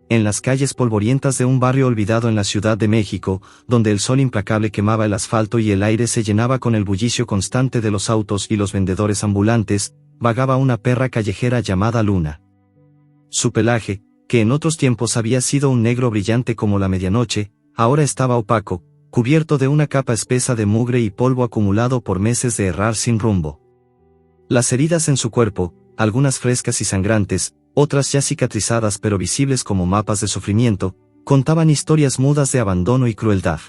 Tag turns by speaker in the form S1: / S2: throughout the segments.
S1: en las calles polvorientas de un barrio olvidado en la Ciudad de México, donde el sol implacable quemaba el asfalto y el aire se llenaba con el bullicio constante de los autos y los vendedores ambulantes, vagaba una perra callejera llamada Luna. Su pelaje, que en otros tiempos había sido un negro brillante como la medianoche, ahora estaba opaco, cubierto de una capa espesa de mugre y polvo acumulado por meses de errar sin rumbo. Las heridas en su cuerpo, algunas frescas y sangrantes, otras ya cicatrizadas pero visibles como mapas de sufrimiento, contaban historias mudas de abandono y crueldad.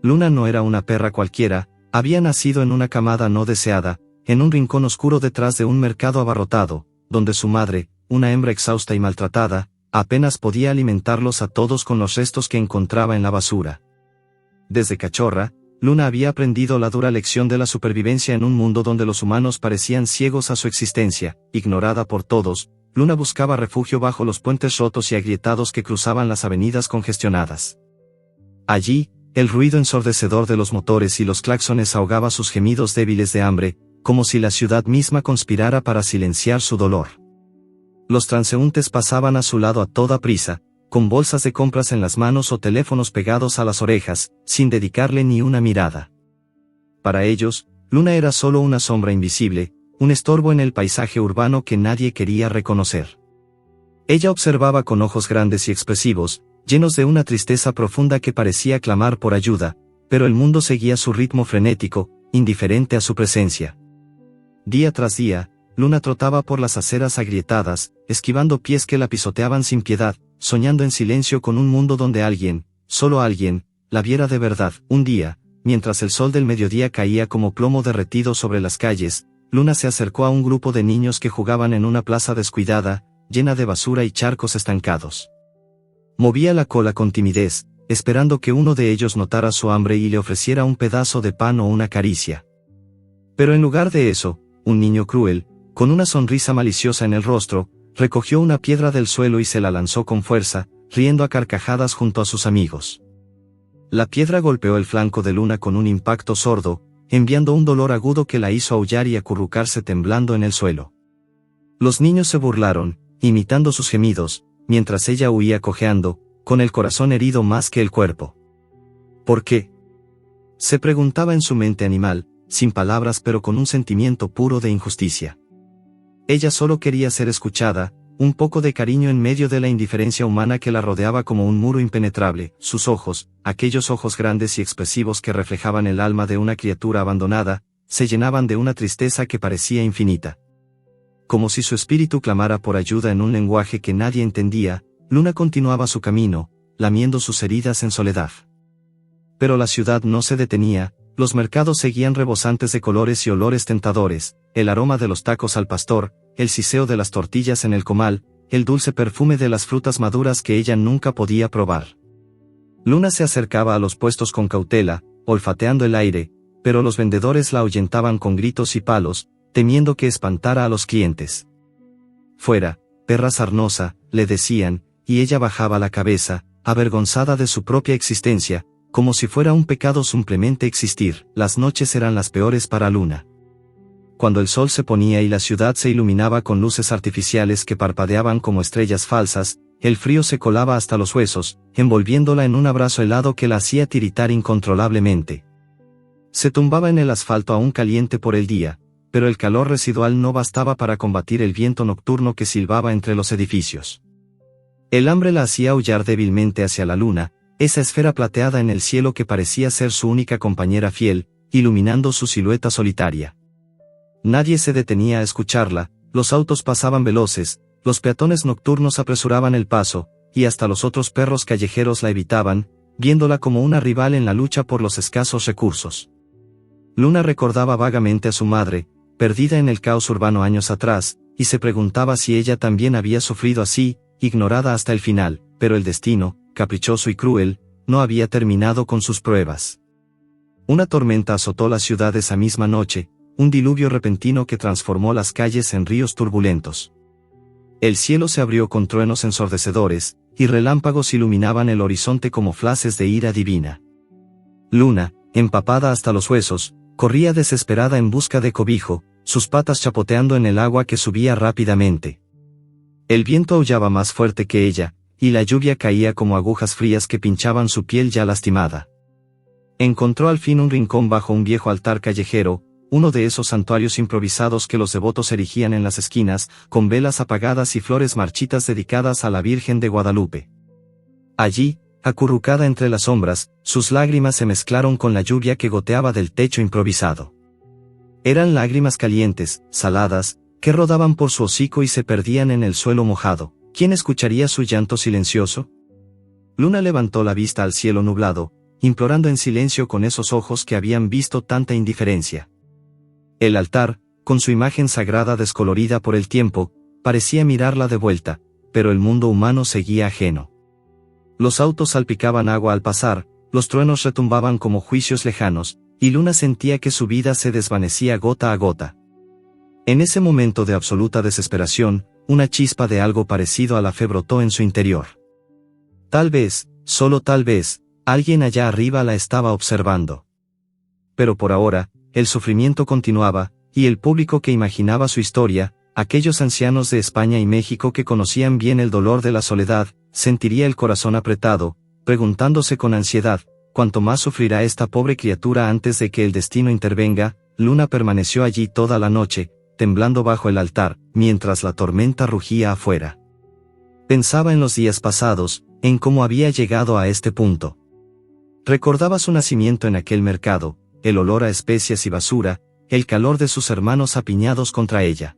S1: Luna no era una perra cualquiera, había nacido en una camada no deseada, en un rincón oscuro detrás de un mercado abarrotado, donde su madre, una hembra exhausta y maltratada, apenas podía alimentarlos a todos con los restos que encontraba en la basura. Desde cachorra, Luna había aprendido la dura lección de la supervivencia en un mundo donde los humanos parecían ciegos a su existencia, ignorada por todos. Luna buscaba refugio bajo los puentes rotos y agrietados que cruzaban las avenidas congestionadas. Allí, el ruido ensordecedor de los motores y los claxones ahogaba sus gemidos débiles de hambre, como si la ciudad misma conspirara para silenciar su dolor. Los transeúntes pasaban a su lado a toda prisa, con bolsas de compras en las manos o teléfonos pegados a las orejas, sin dedicarle ni una mirada. Para ellos, Luna era solo una sombra invisible, un estorbo en el paisaje urbano que nadie quería reconocer. Ella observaba con ojos grandes y expresivos, llenos de una tristeza profunda que parecía clamar por ayuda, pero el mundo seguía su ritmo frenético, indiferente a su presencia. Día tras día, Luna trotaba por las aceras agrietadas, esquivando pies que la pisoteaban sin piedad, soñando en silencio con un mundo donde alguien, solo alguien, la viera de verdad. Un día, mientras el sol del mediodía caía como plomo derretido sobre las calles, Luna se acercó a un grupo de niños que jugaban en una plaza descuidada, llena de basura y charcos estancados. Movía la cola con timidez, esperando que uno de ellos notara su hambre y le ofreciera un pedazo de pan o una caricia. Pero en lugar de eso, un niño cruel, con una sonrisa maliciosa en el rostro, recogió una piedra del suelo y se la lanzó con fuerza, riendo a carcajadas junto a sus amigos. La piedra golpeó el flanco de Luna con un impacto sordo, enviando un dolor agudo que la hizo aullar y acurrucarse temblando en el suelo. Los niños se burlaron, imitando sus gemidos, mientras ella huía cojeando, con el corazón herido más que el cuerpo. ¿Por qué?, se preguntaba en su mente animal, sin palabras pero con un sentimiento puro de injusticia. Ella solo quería ser escuchada, un poco de cariño en medio de la indiferencia humana que la rodeaba como un muro impenetrable. Sus ojos, aquellos ojos grandes y expresivos que reflejaban el alma de una criatura abandonada, se llenaban de una tristeza que parecía infinita. Como si su espíritu clamara por ayuda en un lenguaje que nadie entendía, Luna continuaba su camino, lamiendo sus heridas en soledad. Pero la ciudad no se detenía, los mercados seguían rebosantes de colores y olores tentadores, el aroma de los tacos al pastor, el siseo de las tortillas en el comal, el dulce perfume de las frutas maduras que ella nunca podía probar. Luna se acercaba a los puestos con cautela, olfateando el aire, pero los vendedores la ahuyentaban con gritos y palos, temiendo que espantara a los clientes. «Fuera, perra sarnosa», le decían, y ella bajaba la cabeza, avergonzada de su propia existencia, como si fuera un pecado simplemente existir. Las noches eran las peores para Luna. Cuando el sol se ponía y la ciudad se iluminaba con luces artificiales que parpadeaban como estrellas falsas, el frío se colaba hasta los huesos, envolviéndola en un abrazo helado que la hacía tiritar incontrolablemente. Se tumbaba en el asfalto aún caliente por el día, pero el calor residual no bastaba para combatir el viento nocturno que silbaba entre los edificios. El hambre la hacía aullar débilmente hacia la luna, esa esfera plateada en el cielo que parecía ser su única compañera fiel, iluminando su silueta solitaria. Nadie se detenía a escucharla, los autos pasaban veloces, los peatones nocturnos apresuraban el paso, y hasta los otros perros callejeros la evitaban, viéndola como una rival en la lucha por los escasos recursos. Luna recordaba vagamente a su madre, perdida en el caos urbano años atrás, y se preguntaba si ella también había sufrido así, ignorada hasta el final, pero el destino, caprichoso y cruel, no había terminado con sus pruebas. Una tormenta azotó la ciudad esa misma noche, un diluvio repentino que transformó las calles en ríos turbulentos. El cielo se abrió con truenos ensordecedores, y relámpagos iluminaban el horizonte como flashes de ira divina. Luna, empapada hasta los huesos, corría desesperada en busca de cobijo, sus patas chapoteando en el agua que subía rápidamente. El viento aullaba más fuerte que ella, y la lluvia caía como agujas frías que pinchaban su piel ya lastimada. Encontró al fin un rincón bajo un viejo altar callejero, uno de esos santuarios improvisados que los devotos erigían en las esquinas, con velas apagadas y flores marchitas dedicadas a la Virgen de Guadalupe. Allí, acurrucada entre las sombras, sus lágrimas se mezclaron con la lluvia que goteaba del techo improvisado. Eran lágrimas calientes, saladas, que rodaban por su hocico y se perdían en el suelo mojado. ¿Quién escucharía su llanto silencioso? Luna levantó la vista al cielo nublado, implorando en silencio con esos ojos que habían visto tanta indiferencia. El altar, con su imagen sagrada descolorida por el tiempo, parecía mirarla de vuelta, pero el mundo humano seguía ajeno. Los autos salpicaban agua al pasar, los truenos retumbaban como juicios lejanos, y Luna sentía que su vida se desvanecía gota a gota. En ese momento de absoluta desesperación, una chispa de algo parecido a la fe brotó en su interior. Tal vez, solo tal vez, alguien allá arriba la estaba observando. Pero por ahora, el sufrimiento continuaba, y el público que imaginaba su historia, aquellos ancianos de España y México que conocían bien el dolor de la soledad, sentiría el corazón apretado, preguntándose con ansiedad, ¿cuánto más sufrirá esta pobre criatura antes de que el destino intervenga? Luna permaneció allí toda la noche, temblando bajo el altar, mientras la tormenta rugía afuera. Pensaba en los días pasados, en cómo había llegado a este punto. Recordaba su nacimiento en aquel mercado, el olor a especias y basura, el calor de sus hermanos apiñados contra ella.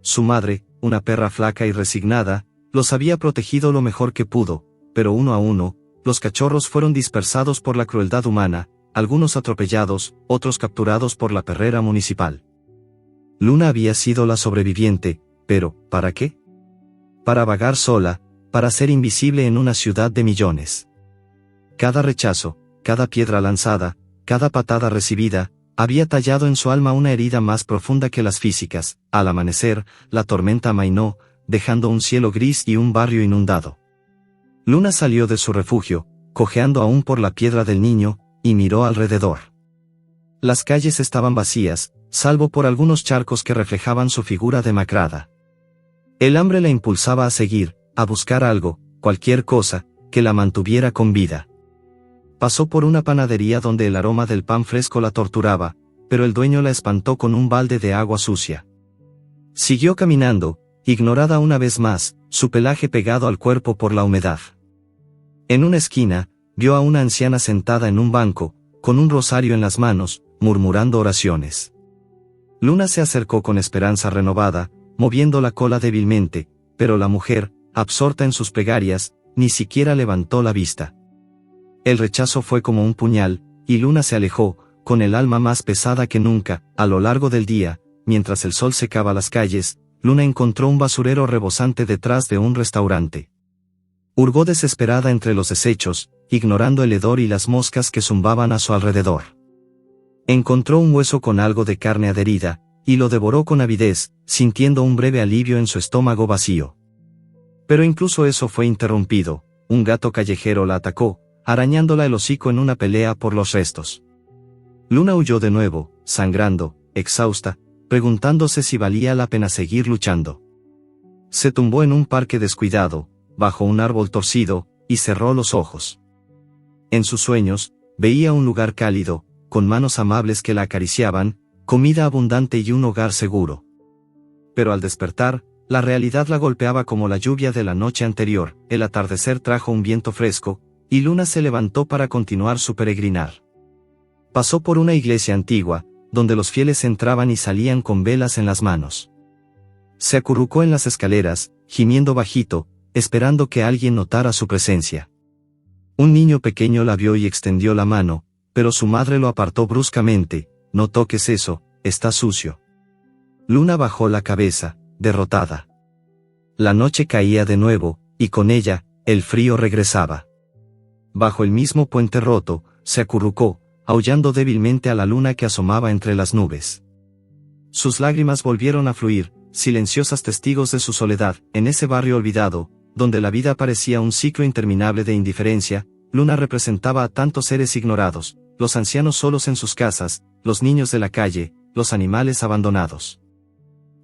S1: Su madre, una perra flaca y resignada, los había protegido lo mejor que pudo, pero uno a uno, los cachorros fueron dispersados por la crueldad humana, algunos atropellados, otros capturados por la perrera municipal. Luna había sido la sobreviviente, pero, ¿para qué? Para vagar sola, para ser invisible en una ciudad de millones. Cada rechazo, cada piedra lanzada, cada patada recibida, había tallado en su alma una herida más profunda que las físicas. Al amanecer, la tormenta amainó, dejando un cielo gris y un barrio inundado. Luna salió de su refugio, cojeando aún por la piedra del niño, y miró alrededor. Las calles estaban vacías, salvo por algunos charcos que reflejaban su figura demacrada. El hambre la impulsaba a seguir, a buscar algo, cualquier cosa, que la mantuviera con vida. Pasó por una panadería donde el aroma del pan fresco la torturaba, pero el dueño la espantó con un balde de agua sucia. Siguió caminando, ignorada una vez más, su pelaje pegado al cuerpo por la humedad. En una esquina, vio a una anciana sentada en un banco, con un rosario en las manos, murmurando oraciones. Luna se acercó con esperanza renovada, moviendo la cola débilmente, pero la mujer, absorta en sus plegarias, ni siquiera levantó la vista. El rechazo fue como un puñal, y Luna se alejó, con el alma más pesada que nunca. A lo largo del día, mientras el sol secaba las calles, Luna encontró un basurero rebosante detrás de un restaurante. Hurgó desesperada entre los desechos, ignorando el hedor y las moscas que zumbaban a su alrededor. Encontró un hueso con algo de carne adherida, y lo devoró con avidez, sintiendo un breve alivio en su estómago vacío. Pero incluso eso fue interrumpido. Un gato callejero la atacó, arañándola el hocico en una pelea por los restos. Luna huyó de nuevo, sangrando, exhausta, preguntándose si valía la pena seguir luchando. Se tumbó en un parque descuidado, bajo un árbol torcido, y cerró los ojos. En sus sueños, veía un lugar cálido, con manos amables que la acariciaban, comida abundante y un hogar seguro. Pero al despertar, la realidad la golpeaba como la lluvia de la noche anterior. El atardecer trajo un viento fresco, y Luna se levantó para continuar su peregrinar. Pasó por una iglesia antigua, donde los fieles entraban y salían con velas en las manos. Se acurrucó en las escaleras, gimiendo bajito, esperando que alguien notara su presencia. Un niño pequeño la vio y extendió la mano, pero su madre lo apartó bruscamente. «No toques eso, está sucio». Luna bajó la cabeza, derrotada. La noche caía de nuevo, y con ella, el frío regresaba. Bajo el mismo puente roto, se acurrucó, aullando débilmente a la luna que asomaba entre las nubes. Sus lágrimas volvieron a fluir, silenciosas testigos de su soledad. En ese barrio olvidado, donde la vida parecía un ciclo interminable de indiferencia, Luna representaba a tantos seres ignorados, los ancianos solos en sus casas, los niños de la calle, los animales abandonados.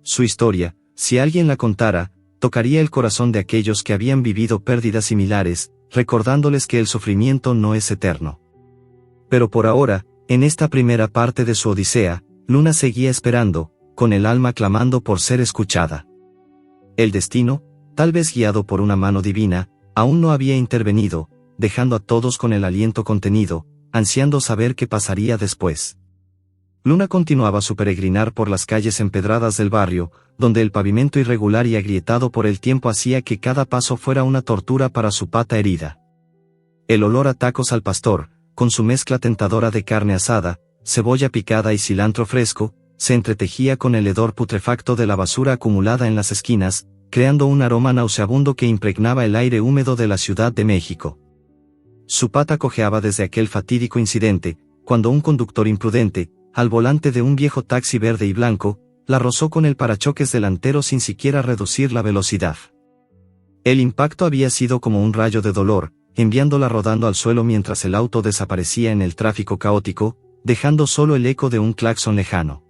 S1: Su historia, si alguien la contara, tocaría el corazón de aquellos que habían vivido pérdidas similares, recordándoles que el sufrimiento no es eterno. Pero por ahora, en esta primera parte de su odisea, Luna seguía esperando, con el alma clamando por ser escuchada. El destino, tal vez guiado por una mano divina, aún no había intervenido, dejando a todos con el aliento contenido, ansiando saber qué pasaría después. Luna continuaba su peregrinar por las calles empedradas del barrio, donde el pavimento irregular y agrietado por el tiempo hacía que cada paso fuera una tortura para su pata herida. El olor a tacos al pastor, con su mezcla tentadora de carne asada, cebolla picada y cilantro fresco, se entretejía con el hedor putrefacto de la basura acumulada en las esquinas, creando un aroma nauseabundo que impregnaba el aire húmedo de la Ciudad de México. Su pata cojeaba desde aquel fatídico incidente, cuando un conductor imprudente, al volante de un viejo taxi verde y blanco, la rozó con el parachoques delantero sin siquiera reducir la velocidad. El impacto había sido como un rayo de dolor, enviándola rodando al suelo mientras el auto desaparecía en el tráfico caótico, dejando solo el eco de un claxon lejano.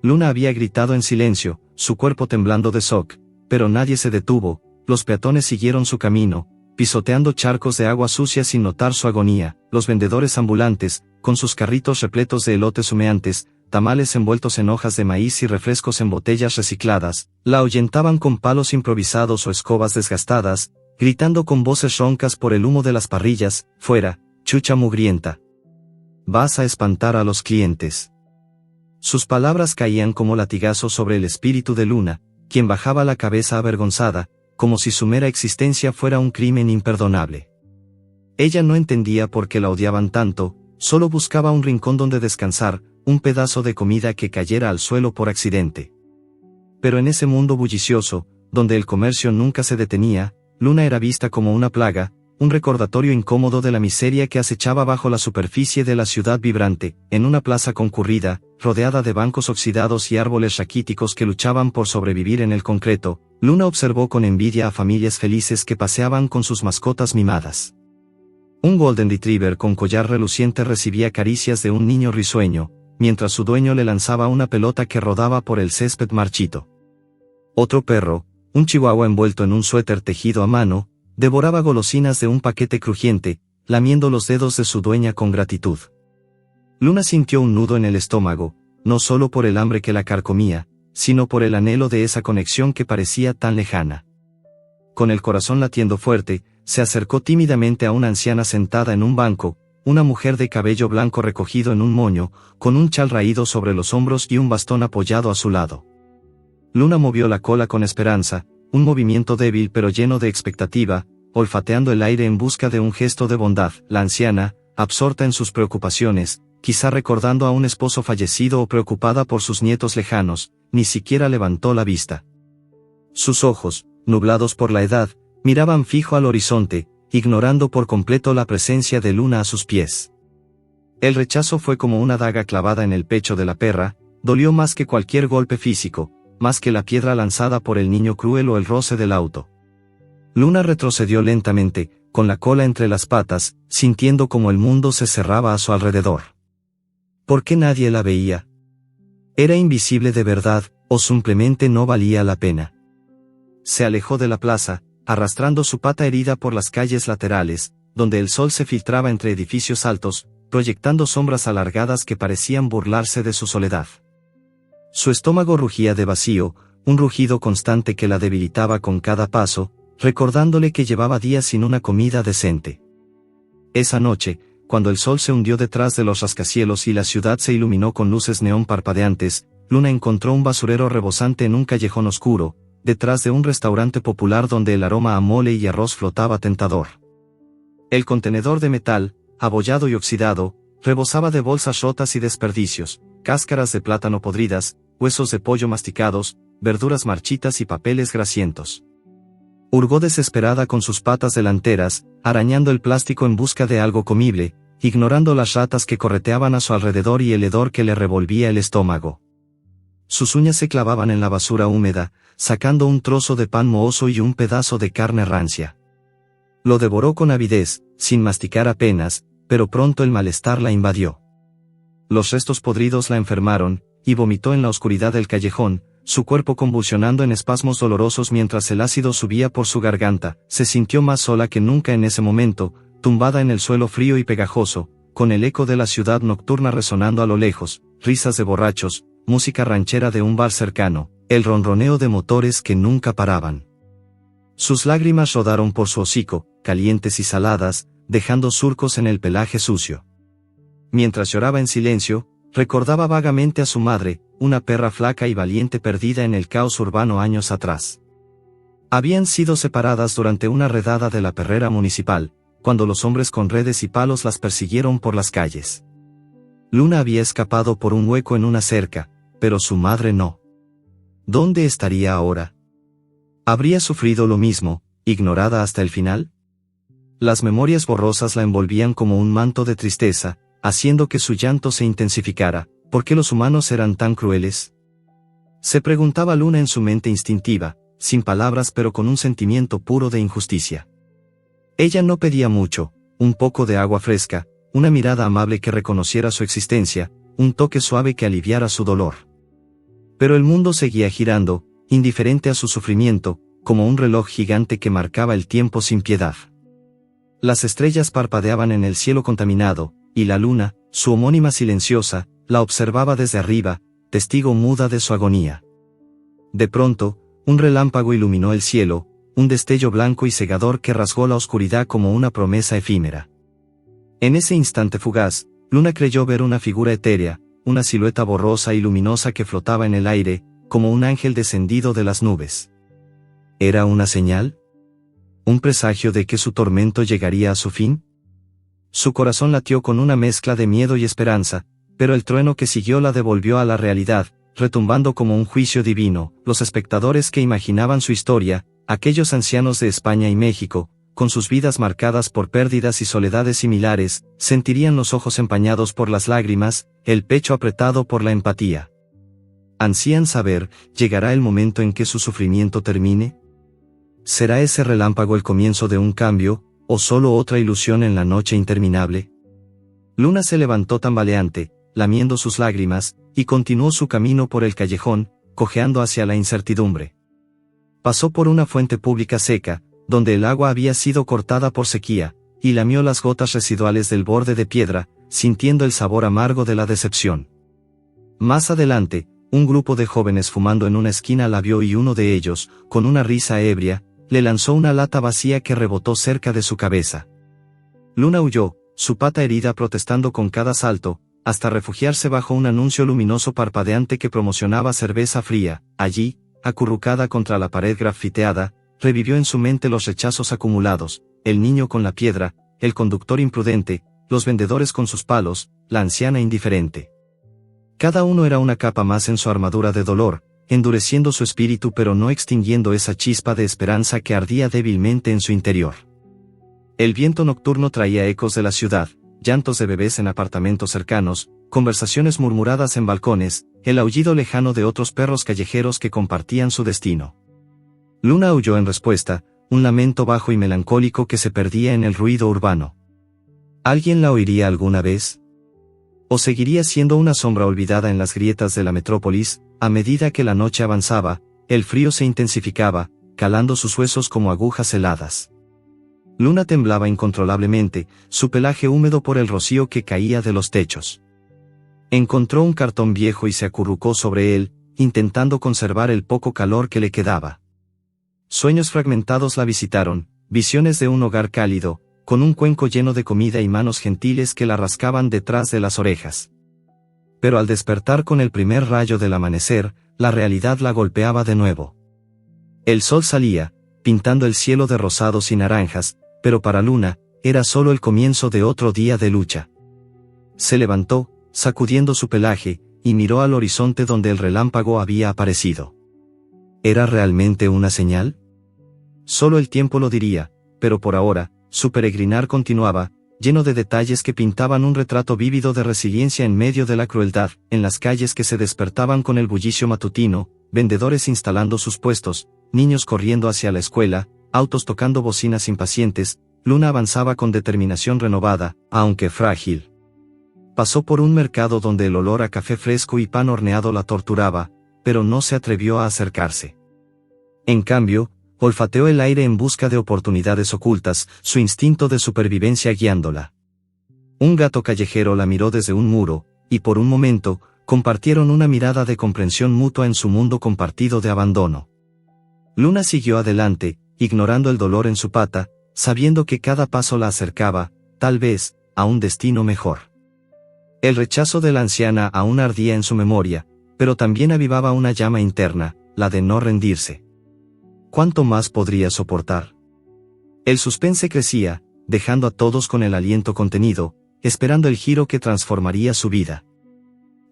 S1: Luna había gritado en silencio, su cuerpo temblando de shock, pero nadie se detuvo, los peatones siguieron su camino, pisoteando charcos de agua sucia sin notar su agonía, los vendedores ambulantes, con sus carritos repletos de elotes humeantes, tamales envueltos en hojas de maíz y refrescos en botellas recicladas, la ahuyentaban con palos improvisados o escobas desgastadas, gritando con voces roncas por el humo de las parrillas: «Fuera, chucha mugrienta. Vas a espantar a los clientes». Sus palabras caían como latigazos sobre el espíritu de Luna, quien bajaba la cabeza avergonzada, como si su mera existencia fuera un crimen imperdonable. Ella no entendía por qué la odiaban tanto, solo buscaba un rincón donde descansar, un pedazo de comida que cayera al suelo por accidente. Pero en ese mundo bullicioso, donde el comercio nunca se detenía, Luna era vista como una plaga, un recordatorio incómodo de la miseria que acechaba bajo la superficie de la ciudad vibrante, en una plaza concurrida, rodeada de bancos oxidados y árboles raquíticos que luchaban por sobrevivir en el concreto. Luna observó con envidia a familias felices que paseaban con sus mascotas mimadas. Un golden retriever con collar reluciente recibía caricias de un niño risueño, mientras su dueño le lanzaba una pelota que rodaba por el césped marchito. Otro perro, un chihuahua envuelto en un suéter tejido a mano, devoraba golosinas de un paquete crujiente, lamiendo los dedos de su dueña con gratitud. Luna sintió un nudo en el estómago, no solo por el hambre que la carcomía, sino por el anhelo de esa conexión que parecía tan lejana. Con el corazón latiendo fuerte, se acercó tímidamente a una anciana sentada en un banco, una mujer de cabello blanco recogido en un moño, con un chal raído sobre los hombros y un bastón apoyado a su lado. Luna movió la cola con esperanza, un movimiento débil pero lleno de expectativa, olfateando el aire en busca de un gesto de bondad. La anciana, absorta en sus preocupaciones, quizá recordando a un esposo fallecido o preocupada por sus nietos lejanos, ni siquiera levantó la vista. Sus ojos, nublados por la edad, miraban fijo al horizonte, ignorando por completo la presencia de Luna a sus pies. El rechazo fue como una daga clavada en el pecho de la perra, dolió más que cualquier golpe físico, más que la piedra lanzada por el niño cruel o el roce del auto. Luna retrocedió lentamente, con la cola entre las patas, sintiendo como el mundo se cerraba a su alrededor. ¿Por qué nadie la veía? ¿Era invisible de verdad, o simplemente no valía la pena? Se alejó de la plaza, arrastrando su pata herida por las calles laterales, donde el sol se filtraba entre edificios altos, proyectando sombras alargadas que parecían burlarse de su soledad. Su estómago rugía de vacío, un rugido constante que la debilitaba con cada paso, recordándole que llevaba días sin una comida decente. Esa noche, cuando el sol se hundió detrás de los rascacielos y la ciudad se iluminó con luces neón parpadeantes, Luna encontró un basurero rebosante en un callejón oscuro, detrás de un restaurante popular donde el aroma a mole y arroz flotaba tentador. El contenedor de metal, abollado y oxidado, rebosaba de bolsas rotas y desperdicios, cáscaras de plátano podridas, huesos de pollo masticados, verduras marchitas y papeles grasientos. Hurgó desesperada con sus patas delanteras, arañando el plástico en busca de algo comible, ignorando las ratas que correteaban a su alrededor y el hedor que le revolvía el estómago. Sus uñas se clavaban en la basura húmeda, sacando un trozo de pan mohoso y un pedazo de carne rancia. Lo devoró con avidez, sin masticar apenas, pero pronto el malestar la invadió. Los restos podridos la enfermaron, y vomitó en la oscuridad del callejón, su cuerpo convulsionando en espasmos dolorosos mientras el ácido subía por su garganta. Se sintió más sola que nunca en ese momento, tumbada en el suelo frío y pegajoso, con el eco de la ciudad nocturna resonando a lo lejos, risas de borrachos, música ranchera de un bar cercano, el ronroneo de motores que nunca paraban. Sus lágrimas rodaron por su hocico, calientes y saladas, dejando surcos en el pelaje sucio. Mientras lloraba en silencio, recordaba vagamente a su madre, una perra flaca y valiente perdida en el caos urbano años atrás. Habían sido separadas durante una redada de la perrera municipal, cuando los hombres con redes y palos las persiguieron por las calles. Luna había escapado por un hueco en una cerca, pero su madre no. ¿Dónde estaría ahora? ¿Habría sufrido lo mismo, ignorada hasta el final? Las memorias borrosas la envolvían como un manto de tristeza, haciendo que su llanto se intensificara. ¿Por qué los humanos eran tan crueles? Se preguntaba Luna en su mente instintiva, sin palabras pero con un sentimiento puro de injusticia. Ella no pedía mucho, un poco de agua fresca, una mirada amable que reconociera su existencia, un toque suave que aliviara su dolor. Pero el mundo seguía girando, indiferente a su sufrimiento, como un reloj gigante que marcaba el tiempo sin piedad. Las estrellas parpadeaban en el cielo contaminado, y la luna, su homónima silenciosa, la observaba desde arriba, testigo muda de su agonía. De pronto, un relámpago iluminó el cielo, un destello blanco y cegador que rasgó la oscuridad como una promesa efímera. En ese instante fugaz, Luna creyó ver una figura etérea, una silueta borrosa y luminosa que flotaba en el aire, como un ángel descendido de las nubes. ¿Era una señal? ¿Un presagio de que su tormento llegaría a su fin? Su corazón latió con una mezcla de miedo y esperanza, pero el trueno que siguió la devolvió a la realidad, retumbando como un juicio divino. Los espectadores que imaginaban su historia, aquellos ancianos de España y México, con sus vidas marcadas por pérdidas y soledades similares, sentirían los ojos empañados por las lágrimas, el pecho apretado por la empatía. Ansían saber, ¿llegará el momento en que su sufrimiento termine? ¿Será ese relámpago el comienzo de un cambio, o solo otra ilusión en la noche interminable? Luna se levantó tambaleante, lamiendo sus lágrimas, y continuó su camino por el callejón, cojeando hacia la incertidumbre. Pasó por una fuente pública seca, donde el agua había sido cortada por sequía, y lamió las gotas residuales del borde de piedra, sintiendo el sabor amargo de la decepción. Más adelante, un grupo de jóvenes fumando en una esquina la vio y uno de ellos, con una risa ebria, le lanzó una lata vacía que rebotó cerca de su cabeza. Luna huyó, su pata herida protestando con cada salto, hasta refugiarse bajo un anuncio luminoso parpadeante que promocionaba cerveza fría. Allí, acurrucada contra la pared grafiteada, revivió en su mente los rechazos acumulados, el niño con la piedra, el conductor imprudente, los vendedores con sus palos, la anciana indiferente. Cada uno era una capa más en su armadura de dolor, endureciendo su espíritu pero no extinguiendo esa chispa de esperanza que ardía débilmente en su interior. El viento nocturno traía ecos de la ciudad, llantos de bebés en apartamentos cercanos, conversaciones murmuradas en balcones, el aullido lejano de otros perros callejeros que compartían su destino. Luna aulló en respuesta, un lamento bajo y melancólico que se perdía en el ruido urbano. ¿Alguien la oiría alguna vez? ¿O seguiría siendo una sombra olvidada en las grietas de la metrópolis? A medida que la noche avanzaba, el frío se intensificaba, calando sus huesos como agujas heladas. Luna temblaba incontrolablemente, su pelaje húmedo por el rocío que caía de los techos. Encontró un cartón viejo y se acurrucó sobre él, intentando conservar el poco calor que le quedaba. Sueños fragmentados la visitaron, visiones de un hogar cálido, con un cuenco lleno de comida y manos gentiles que la rascaban detrás de las orejas. Pero al despertar con el primer rayo del amanecer, la realidad la golpeaba de nuevo. El sol salía, pintando el cielo de rosados y naranjas, pero para Luna, era solo el comienzo de otro día de lucha. Se levantó, sacudiendo su pelaje, y miró al horizonte donde el relámpago había aparecido. ¿Era realmente una señal? Solo el tiempo lo diría, pero por ahora, su peregrinar continuaba, lleno de detalles que pintaban un retrato vívido de resiliencia en medio de la crueldad, en las calles que se despertaban con el bullicio matutino, vendedores instalando sus puestos, niños corriendo hacia la escuela, autos tocando bocinas impacientes. Luna avanzaba con determinación renovada, aunque frágil. Pasó por un mercado donde el olor a café fresco y pan horneado la torturaba, pero no se atrevió a acercarse. En cambio, olfateó el aire en busca de oportunidades ocultas, su instinto de supervivencia guiándola. Un gato callejero la miró desde un muro, y por un momento, compartieron una mirada de comprensión mutua en su mundo compartido de abandono. Luna siguió adelante, ignorando el dolor en su pata, sabiendo que cada paso la acercaba, tal vez, a un destino mejor. El rechazo de la anciana aún ardía en su memoria, pero también avivaba una llama interna, la de no rendirse. ¿Cuánto más podría soportar? El suspense crecía, dejando a todos con el aliento contenido, esperando el giro que transformaría su vida.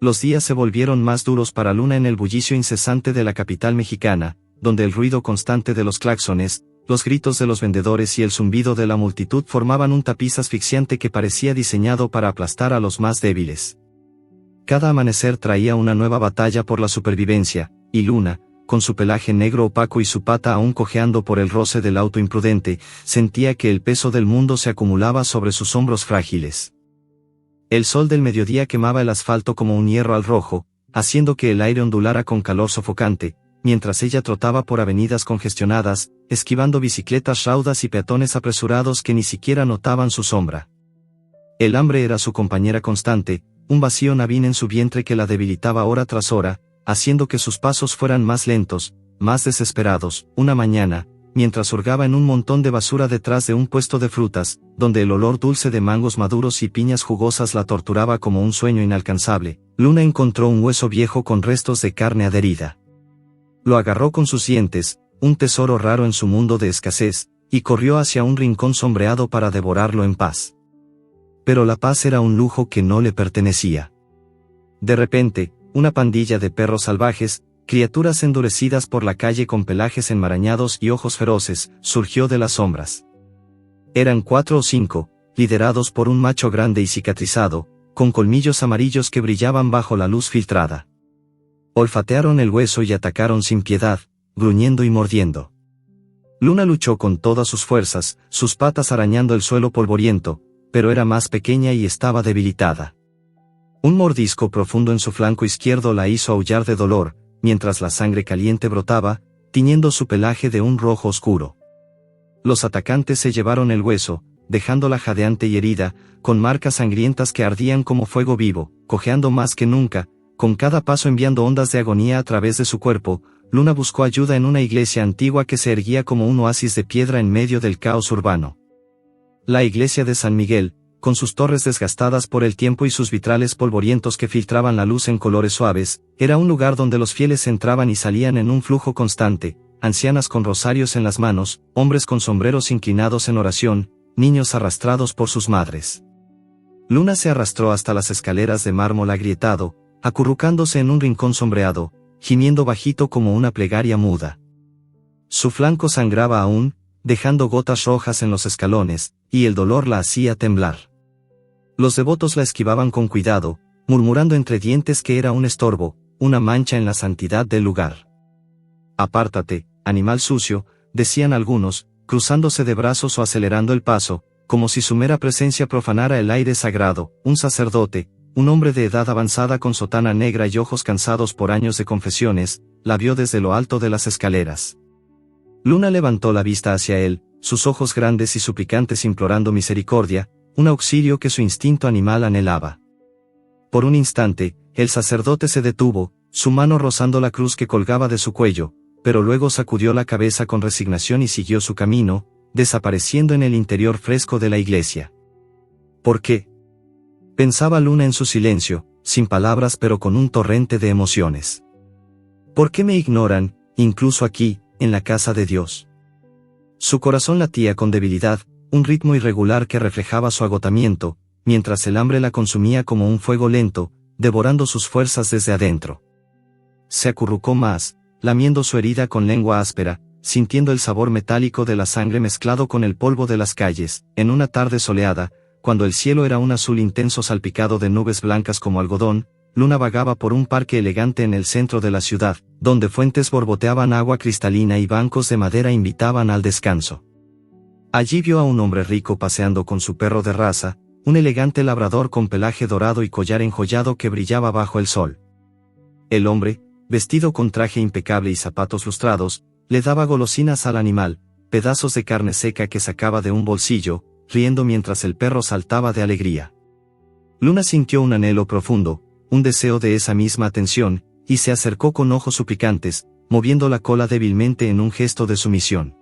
S1: Los días se volvieron más duros para Luna en el bullicio incesante de la capital mexicana, donde el ruido constante de los claxones, los gritos de los vendedores y el zumbido de la multitud formaban un tapiz asfixiante que parecía diseñado para aplastar a los más débiles. Cada amanecer traía una nueva batalla por la supervivencia, y Luna, con su pelaje negro opaco y su pata aún cojeando por el roce del auto imprudente, sentía que el peso del mundo se acumulaba sobre sus hombros frágiles. El sol del mediodía quemaba el asfalto como un hierro al rojo, haciendo que el aire ondulara con calor sofocante, mientras ella trotaba por avenidas congestionadas, esquivando bicicletas raudas y peatones apresurados que ni siquiera notaban su sombra. El hambre era su compañera constante, un vacío navín en su vientre que la debilitaba hora tras hora, haciendo que sus pasos fueran más lentos, más desesperados. Una mañana, mientras hurgaba en un montón de basura detrás de un puesto de frutas, donde el olor dulce de mangos maduros y piñas jugosas la torturaba como un sueño inalcanzable, Luna encontró un hueso viejo con restos de carne adherida. Lo agarró con sus dientes, un tesoro raro en su mundo de escasez, y corrió hacia un rincón sombreado para devorarlo en paz. Pero la paz era un lujo que no le pertenecía. De repente, una pandilla de perros salvajes, criaturas endurecidas por la calle con pelajes enmarañados y ojos feroces, surgió de las sombras. Eran 4 o 5, liderados por un macho grande y cicatrizado, con colmillos amarillos que brillaban bajo la luz filtrada. Olfatearon el hueso y atacaron sin piedad, gruñendo y mordiendo. Luna luchó con todas sus fuerzas, sus patas arañando el suelo polvoriento, pero era más pequeña y estaba debilitada. Un mordisco profundo en su flanco izquierdo la hizo aullar de dolor, mientras la sangre caliente brotaba, tiñendo su pelaje de un rojo oscuro. Los atacantes se llevaron el hueso, dejándola jadeante y herida, con marcas sangrientas que ardían como fuego vivo, cojeando más que nunca, con cada paso enviando ondas de agonía a través de su cuerpo. Luna buscó ayuda en una iglesia antigua que se erguía como un oasis de piedra en medio del caos urbano. La iglesia de San Miguel, con sus torres desgastadas por el tiempo y sus vitrales polvorientos que filtraban la luz en colores suaves, era un lugar donde los fieles entraban y salían en un flujo constante, ancianas con rosarios en las manos, hombres con sombreros inclinados en oración, niños arrastrados por sus madres. Luna se arrastró hasta las escaleras de mármol agrietado, acurrucándose en un rincón sombreado, gimiendo bajito como una plegaria muda. Su flanco sangraba aún, dejando gotas rojas en los escalones, y el dolor la hacía temblar. Los devotos la esquivaban con cuidado, murmurando entre dientes que era un estorbo, una mancha en la santidad del lugar. «Apártate, animal sucio», decían algunos, cruzándose de brazos o acelerando el paso, como si su mera presencia profanara el aire sagrado. Un sacerdote, un hombre de edad avanzada con sotana negra y ojos cansados por años de confesiones, la vio desde lo alto de las escaleras. Luna levantó la vista hacia él, sus ojos grandes y suplicantes implorando misericordia, un auxilio que su instinto animal anhelaba. Por un instante, el sacerdote se detuvo, su mano rozando la cruz que colgaba de su cuello, pero luego sacudió la cabeza con resignación y siguió su camino, desapareciendo en el interior fresco de la iglesia. ¿Por qué?, pensaba Luna en su silencio, sin palabras pero con un torrente de emociones. ¿Por qué me ignoran, incluso aquí, en la casa de Dios? Su corazón latía con debilidad, un ritmo irregular que reflejaba su agotamiento, mientras el hambre la consumía como un fuego lento, devorando sus fuerzas desde adentro. Se acurrucó más, lamiendo su herida con lengua áspera, sintiendo el sabor metálico de la sangre mezclado con el polvo de las calles. En una tarde soleada, cuando el cielo era un azul intenso salpicado de nubes blancas como algodón, Luna vagaba por un parque elegante en el centro de la ciudad, donde fuentes borboteaban agua cristalina y bancos de madera invitaban al descanso. Allí vio a un hombre rico paseando con su perro de raza, un elegante labrador con pelaje dorado y collar enjollado que brillaba bajo el sol. El hombre, vestido con traje impecable y zapatos lustrados, le daba golosinas al animal, pedazos de carne seca que sacaba de un bolsillo, riendo mientras el perro saltaba de alegría. Luna sintió un anhelo profundo, un deseo de esa misma atención, y se acercó con ojos suplicantes, moviendo la cola débilmente en un gesto de sumisión.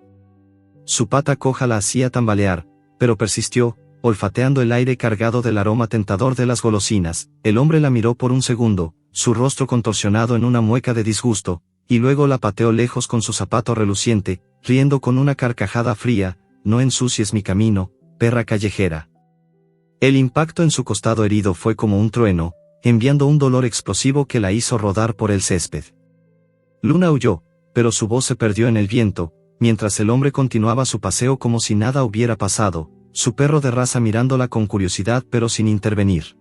S1: Su pata coja la hacía tambalear, pero persistió, olfateando el aire cargado del aroma tentador de las golosinas. El hombre la miró por un segundo, su rostro contorsionado en una mueca de disgusto, y luego la pateó lejos con su zapato reluciente, riendo con una carcajada fría: «No ensucies mi camino, perra callejera». El impacto en su costado herido fue como un trueno, enviando un dolor explosivo que la hizo rodar por el césped. Luna huyó, pero su voz se perdió en el viento, mientras el hombre continuaba su paseo como si nada hubiera pasado, su perro de raza mirándola con curiosidad pero sin intervenir.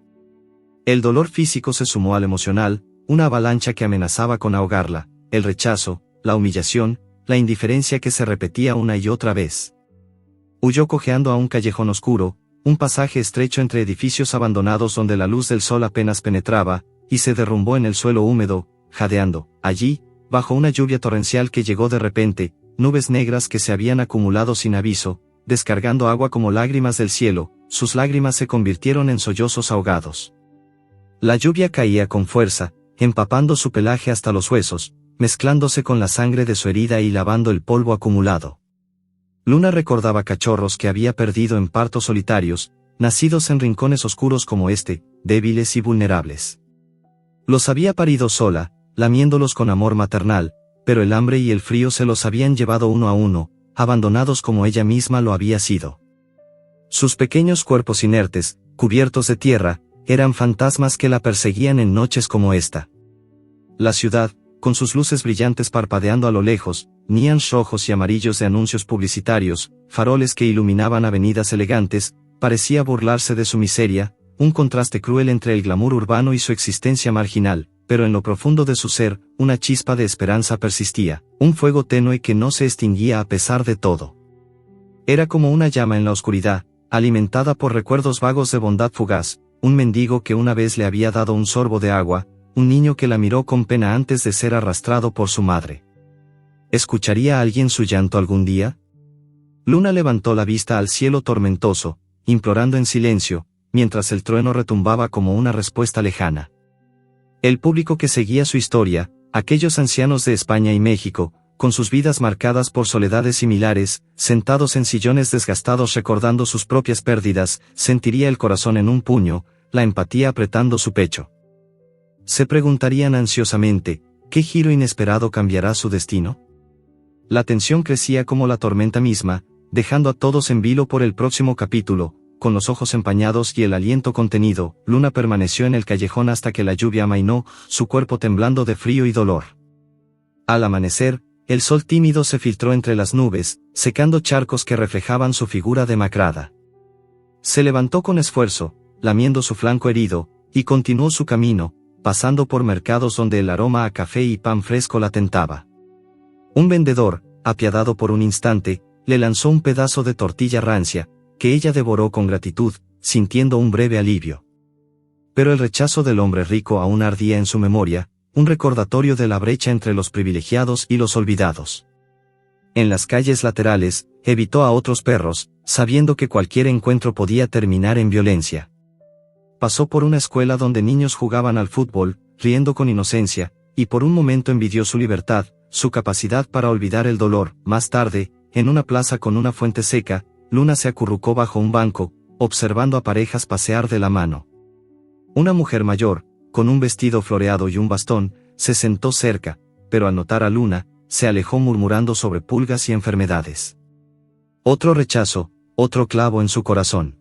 S1: El dolor físico se sumó al emocional, una avalancha que amenazaba con ahogarla, el rechazo, la humillación, la indiferencia que se repetía una y otra vez. Huyó cojeando a un callejón oscuro, un pasaje estrecho entre edificios abandonados donde la luz del sol apenas penetraba, y se derrumbó en el suelo húmedo, jadeando. Allí, bajo una lluvia torrencial que llegó de repente, nubes negras que se habían acumulado sin aviso, descargando agua como lágrimas del cielo, sus lágrimas se convirtieron en sollozos ahogados. La lluvia caía con fuerza, empapando su pelaje hasta los huesos, mezclándose con la sangre de su herida y lavando el polvo acumulado. Luna recordaba cachorros que había perdido en partos solitarios, nacidos en rincones oscuros como este, débiles y vulnerables. Los había parido sola, lamiéndolos con amor maternal, pero el hambre y el frío se los habían llevado uno a uno, abandonados como ella misma lo había sido. Sus pequeños cuerpos inertes, cubiertos de tierra, eran fantasmas que la perseguían en noches como esta. La ciudad, con sus luces brillantes parpadeando a lo lejos, neones rojos y amarillos de anuncios publicitarios, faroles que iluminaban avenidas elegantes, parecía burlarse de su miseria, un contraste cruel entre el glamour urbano y su existencia marginal, pero en lo profundo de su ser, una chispa de esperanza persistía, un fuego tenue que no se extinguía a pesar de todo. Era como una llama en la oscuridad, alimentada por recuerdos vagos de bondad fugaz, un mendigo que una vez le había dado un sorbo de agua, un niño que la miró con pena antes de ser arrastrado por su madre. ¿Escucharía a alguien su llanto algún día? Luna levantó la vista al cielo tormentoso, implorando en silencio, mientras el trueno retumbaba como una respuesta lejana. El público que seguía su historia, aquellos ancianos de España y México, con sus vidas marcadas por soledades similares, sentados en sillones desgastados recordando sus propias pérdidas, sentiría el corazón en un puño, la empatía apretando su pecho. Se preguntarían ansiosamente, ¿qué giro inesperado cambiará su destino? La tensión crecía como la tormenta misma, dejando a todos en vilo por el próximo capítulo. Con los ojos empañados y el aliento contenido, Luna permaneció en el callejón hasta que la lluvia amainó, su cuerpo temblando de frío y dolor. Al amanecer, el sol tímido se filtró entre las nubes, secando charcos que reflejaban su figura demacrada. Se levantó con esfuerzo, lamiendo su flanco herido, y continuó su camino, pasando por mercados donde el aroma a café y pan fresco la tentaba. Un vendedor, apiadado por un instante, le lanzó un pedazo de tortilla rancia, que ella devoró con gratitud, sintiendo un breve alivio. Pero el rechazo del hombre rico aún ardía en su memoria, un recordatorio de la brecha entre los privilegiados y los olvidados. En las calles laterales, evitó a otros perros, sabiendo que cualquier encuentro podía terminar en violencia. Pasó por una escuela donde niños jugaban al fútbol, riendo con inocencia, y por un momento envidió su libertad, su capacidad para olvidar el dolor. Más tarde, en una plaza con una fuente seca, Luna se acurrucó bajo un banco, observando a parejas pasear de la mano. Una mujer mayor, con un vestido floreado y un bastón, se sentó cerca, pero al notar a Luna, se alejó murmurando sobre pulgas y enfermedades. Otro rechazo, otro clavo en su corazón.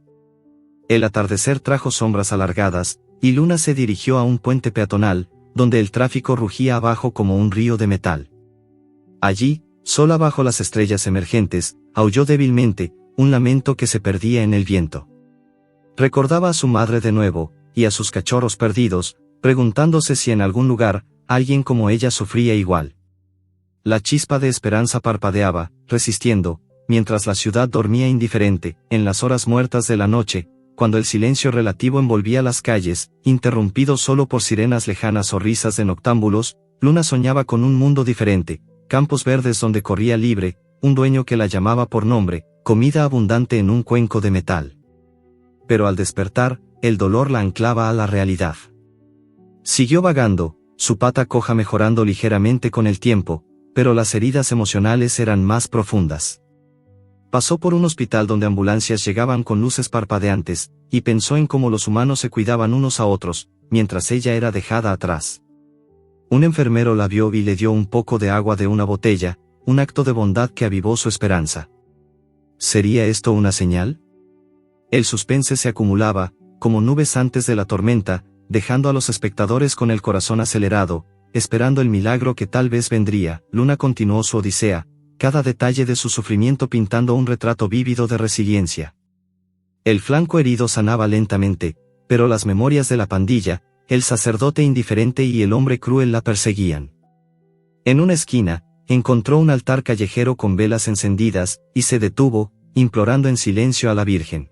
S1: El atardecer trajo sombras alargadas, y Luna se dirigió a un puente peatonal, donde el tráfico rugía abajo como un río de metal. Allí, sola bajo las estrellas emergentes, aulló débilmente, un lamento que se perdía en el viento. Recordaba a su madre de nuevo, y a sus cachorros perdidos, preguntándose si en algún lugar, alguien como ella sufría igual. La chispa de esperanza parpadeaba, resistiendo, mientras la ciudad dormía indiferente, en las horas muertas de la noche, cuando el silencio relativo envolvía las calles, interrumpido solo por sirenas lejanas o risas de noctámbulos. Luna soñaba con un mundo diferente, campos verdes donde corría libre, un dueño que la llamaba por nombre, comida abundante en un cuenco de metal. Pero al despertar, el dolor la anclaba a la realidad. Siguió vagando, su pata coja mejorando ligeramente con el tiempo, pero las heridas emocionales eran más profundas. Pasó por un hospital donde ambulancias llegaban con luces parpadeantes, y pensó en cómo los humanos se cuidaban unos a otros, mientras ella era dejada atrás. Un enfermero la vio y le dio un poco de agua de una botella, un acto de bondad que avivó su esperanza. ¿Sería esto una señal? El suspense se acumulaba, como nubes antes de la tormenta, dejando a los espectadores con el corazón acelerado, esperando el milagro que tal vez vendría. Luna continuó su odisea, cada detalle de su sufrimiento pintando un retrato vívido de resiliencia. El flanco herido sanaba lentamente, pero las memorias de la pandilla, el sacerdote indiferente y el hombre cruel la perseguían. En una esquina, encontró un altar callejero con velas encendidas, y se detuvo, implorando en silencio a la Virgen.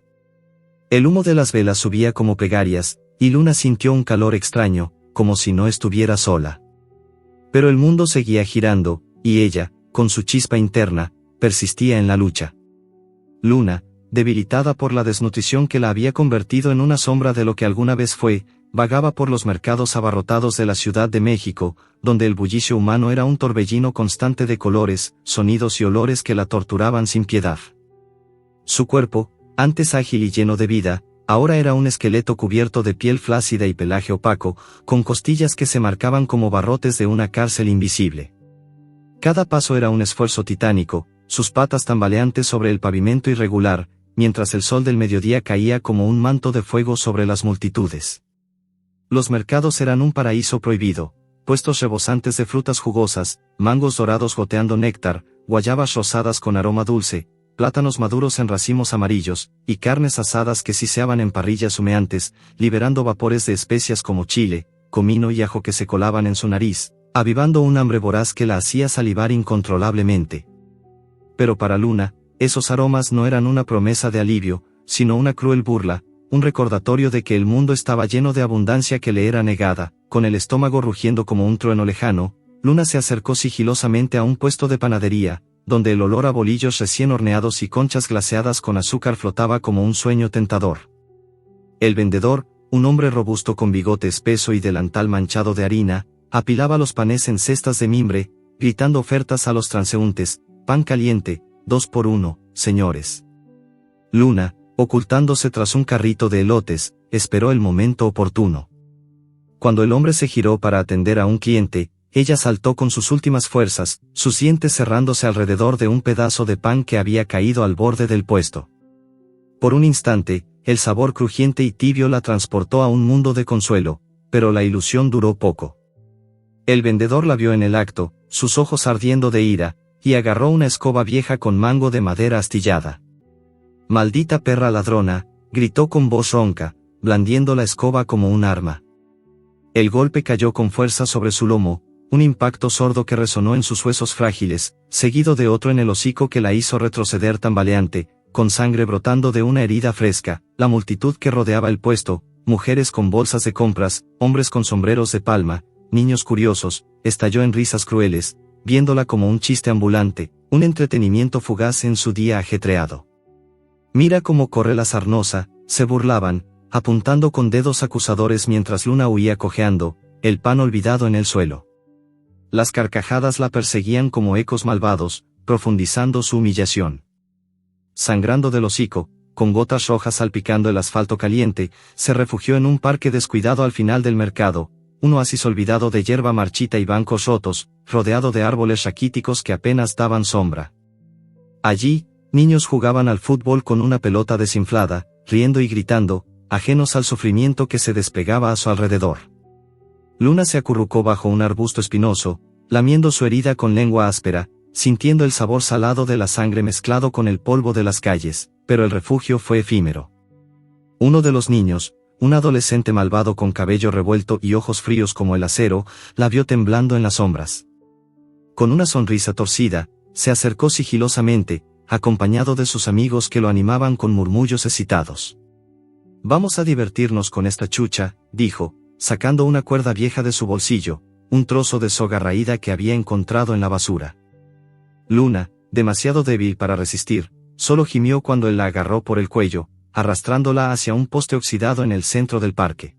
S1: El humo de las velas subía como plegarias, y Luna sintió un calor extraño, como si no estuviera sola. Pero el mundo seguía girando, y ella, con su chispa interna, persistía en la lucha. Luna, debilitada por la desnutrición que la había convertido en una sombra de lo que alguna vez fue, vagaba por los mercados abarrotados de la Ciudad de México, donde el bullicio humano era un torbellino constante de colores, sonidos y olores que la torturaban sin piedad. Su cuerpo, antes ágil y lleno de vida, ahora era un esqueleto cubierto de piel flácida y pelaje opaco, con costillas que se marcaban como barrotes de una cárcel invisible. Cada paso era un esfuerzo titánico, sus patas tambaleantes sobre el pavimento irregular, mientras el sol del mediodía caía como un manto de fuego sobre las multitudes. Los mercados eran un paraíso prohibido, puestos rebosantes de frutas jugosas, mangos dorados goteando néctar, guayabas rosadas con aroma dulce, plátanos maduros en racimos amarillos, y carnes asadas que siseaban en parrillas humeantes, liberando vapores de especias como chile, comino y ajo que se colaban en su nariz, avivando un hambre voraz que la hacía salivar incontrolablemente. Pero para Luna, esos aromas no eran una promesa de alivio, sino una cruel burla, un recordatorio de que el mundo estaba lleno de abundancia que le era negada. Con el estómago rugiendo como un trueno lejano, Luna se acercó sigilosamente a un puesto de panadería, donde el olor a bolillos recién horneados y conchas glaseadas con azúcar flotaba como un sueño tentador. El vendedor, un hombre robusto con bigote espeso y delantal manchado de harina, apilaba los panes en cestas de mimbre, gritando ofertas a los transeúntes: pan caliente, 2 por 1, señores. Luna, ocultándose tras un carrito de elotes, esperó el momento oportuno. Cuando el hombre se giró para atender a un cliente, ella saltó con sus últimas fuerzas, sus dientes cerrándose alrededor de un pedazo de pan que había caído al borde del puesto. Por un instante, el sabor crujiente y tibio la transportó a un mundo de consuelo, pero la ilusión duró poco. El vendedor la vio en el acto, sus ojos ardiendo de ira, y agarró una escoba vieja con mango de madera astillada. «Maldita perra ladrona», gritó con voz ronca, blandiendo la escoba como un arma. El golpe cayó con fuerza sobre su lomo, un impacto sordo que resonó en sus huesos frágiles, seguido de otro en el hocico que la hizo retroceder tambaleante, con sangre brotando de una herida fresca. La multitud que rodeaba el puesto, mujeres con bolsas de compras, hombres con sombreros de palma, niños curiosos, estalló en risas crueles, viéndola como un chiste ambulante, un entretenimiento fugaz en su día ajetreado. «Mira cómo corre la sarnosa», se burlaban, apuntando con dedos acusadores mientras Luna huía cojeando, el pan olvidado en el suelo. Las carcajadas la perseguían como ecos malvados, profundizando su humillación. Sangrando del hocico, con gotas rojas salpicando el asfalto caliente, se refugió en un parque descuidado al final del mercado, un oasis olvidado de hierba marchita y bancos rotos, rodeado de árboles raquíticos que apenas daban sombra. Allí, niños jugaban al fútbol con una pelota desinflada, riendo y gritando, ajenos al sufrimiento que se desplegaba a su alrededor. Luna se acurrucó bajo un arbusto espinoso, lamiendo su herida con lengua áspera, sintiendo el sabor salado de la sangre mezclado con el polvo de las calles, pero el refugio fue efímero. Uno de los niños, un adolescente malvado con cabello revuelto y ojos fríos como el acero, la vio temblando en las sombras. Con una sonrisa torcida, se acercó sigilosamente, acompañado de sus amigos que lo animaban con murmullos excitados. «Vamos a divertirnos con esta chucha», dijo, sacando una cuerda vieja de su bolsillo, un trozo de soga raída que había encontrado en la basura. Luna, demasiado débil para resistir, solo gimió cuando él la agarró por el cuello, arrastrándola hacia un poste oxidado en el centro del parque.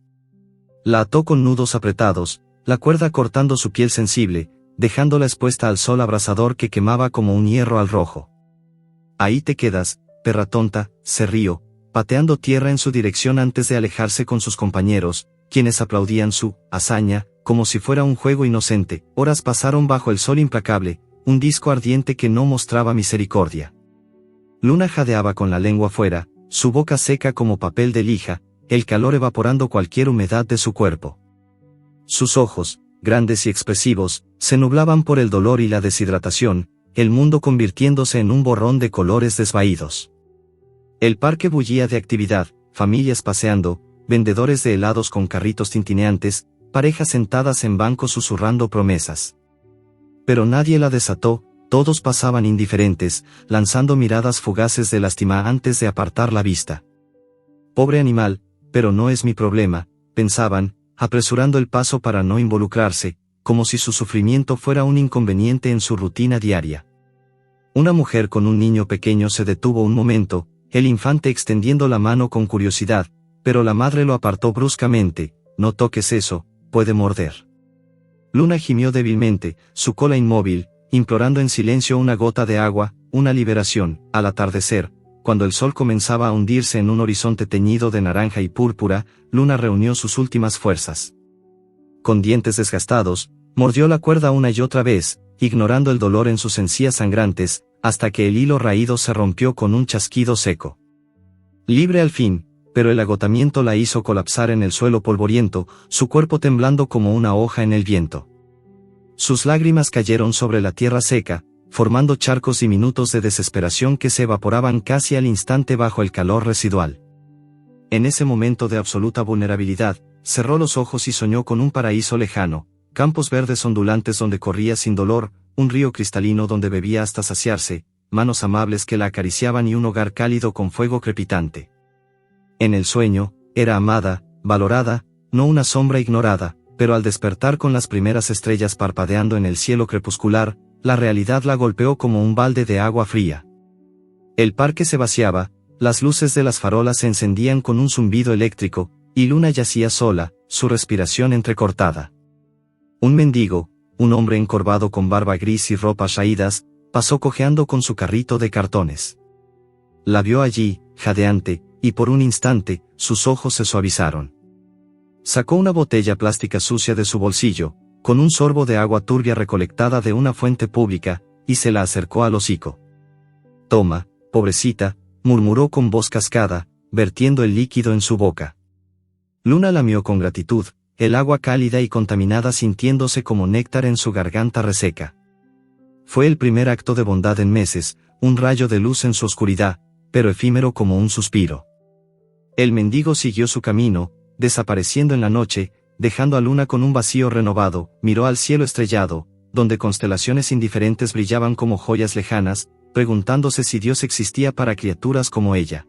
S1: La ató con nudos apretados, la cuerda cortando su piel sensible, dejándola expuesta al sol abrasador que quemaba como un hierro al rojo. «Ahí te quedas, perra tonta», se rió, pateando tierra en su dirección antes de alejarse con sus compañeros, quienes aplaudían su hazaña, como si fuera un juego inocente. Horas pasaron bajo el sol implacable, un disco ardiente que no mostraba misericordia. Luna jadeaba con la lengua fuera, su boca seca como papel de lija, el calor evaporando cualquier humedad de su cuerpo. Sus ojos, grandes y expresivos, se nublaban por el dolor y la deshidratación, el mundo convirtiéndose en un borrón de colores desvaídos. El parque bullía de actividad, familias paseando, vendedores de helados con carritos tintineantes, parejas sentadas en bancos susurrando promesas. Pero nadie la desató, todos pasaban indiferentes, lanzando miradas fugaces de lástima antes de apartar la vista. Pobre animal, pero no es mi problema, pensaban, apresurando el paso para no involucrarse, como si su sufrimiento fuera un inconveniente en su rutina diaria. Una mujer con un niño pequeño se detuvo un momento, el infante extendiendo la mano con curiosidad, pero la madre lo apartó bruscamente. «No toques eso, puede morder». Luna gimió débilmente, su cola inmóvil, implorando en silencio una gota de agua, una liberación. Al atardecer, cuando el sol comenzaba a hundirse en un horizonte teñido de naranja y púrpura, Luna reunió sus últimas fuerzas. Con dientes desgastados, mordió la cuerda una y otra vez, ignorando el dolor en sus encías sangrantes, hasta que el hilo raído se rompió con un chasquido seco. Libre al fin, pero el agotamiento la hizo colapsar en el suelo polvoriento, su cuerpo temblando como una hoja en el viento. Sus lágrimas cayeron sobre la tierra seca, formando charcos diminutos de desesperación que se evaporaban casi al instante bajo el calor residual. En ese momento de absoluta vulnerabilidad, cerró los ojos y soñó con un paraíso lejano, campos verdes ondulantes donde corría sin dolor, un río cristalino donde bebía hasta saciarse, manos amables que la acariciaban y un hogar cálido con fuego crepitante. En el sueño, era amada, valorada, no una sombra ignorada, pero al despertar con las primeras estrellas parpadeando en el cielo crepuscular, la realidad la golpeó como un balde de agua fría. El parque se vaciaba, las luces de las farolas se encendían con un zumbido eléctrico, y Luna yacía sola, su respiración entrecortada. Un mendigo, un hombre encorvado con barba gris y ropas raídas, pasó cojeando con su carrito de cartones. La vio allí, jadeante, y por un instante, sus ojos se suavizaron. Sacó una botella plástica sucia de su bolsillo, con un sorbo de agua turbia recolectada de una fuente pública, y se la acercó al hocico. «Toma, pobrecita», murmuró con voz cascada, vertiendo el líquido en su boca. Luna lamió con gratitud, el agua cálida y contaminada sintiéndose como néctar en su garganta reseca. Fue el primer acto de bondad en meses, un rayo de luz en su oscuridad, pero efímero como un suspiro. El mendigo siguió su camino, desapareciendo en la noche, dejando a Luna con un vacío renovado. Miró al cielo estrellado, donde constelaciones indiferentes brillaban como joyas lejanas, preguntándose si Dios existía para criaturas como ella.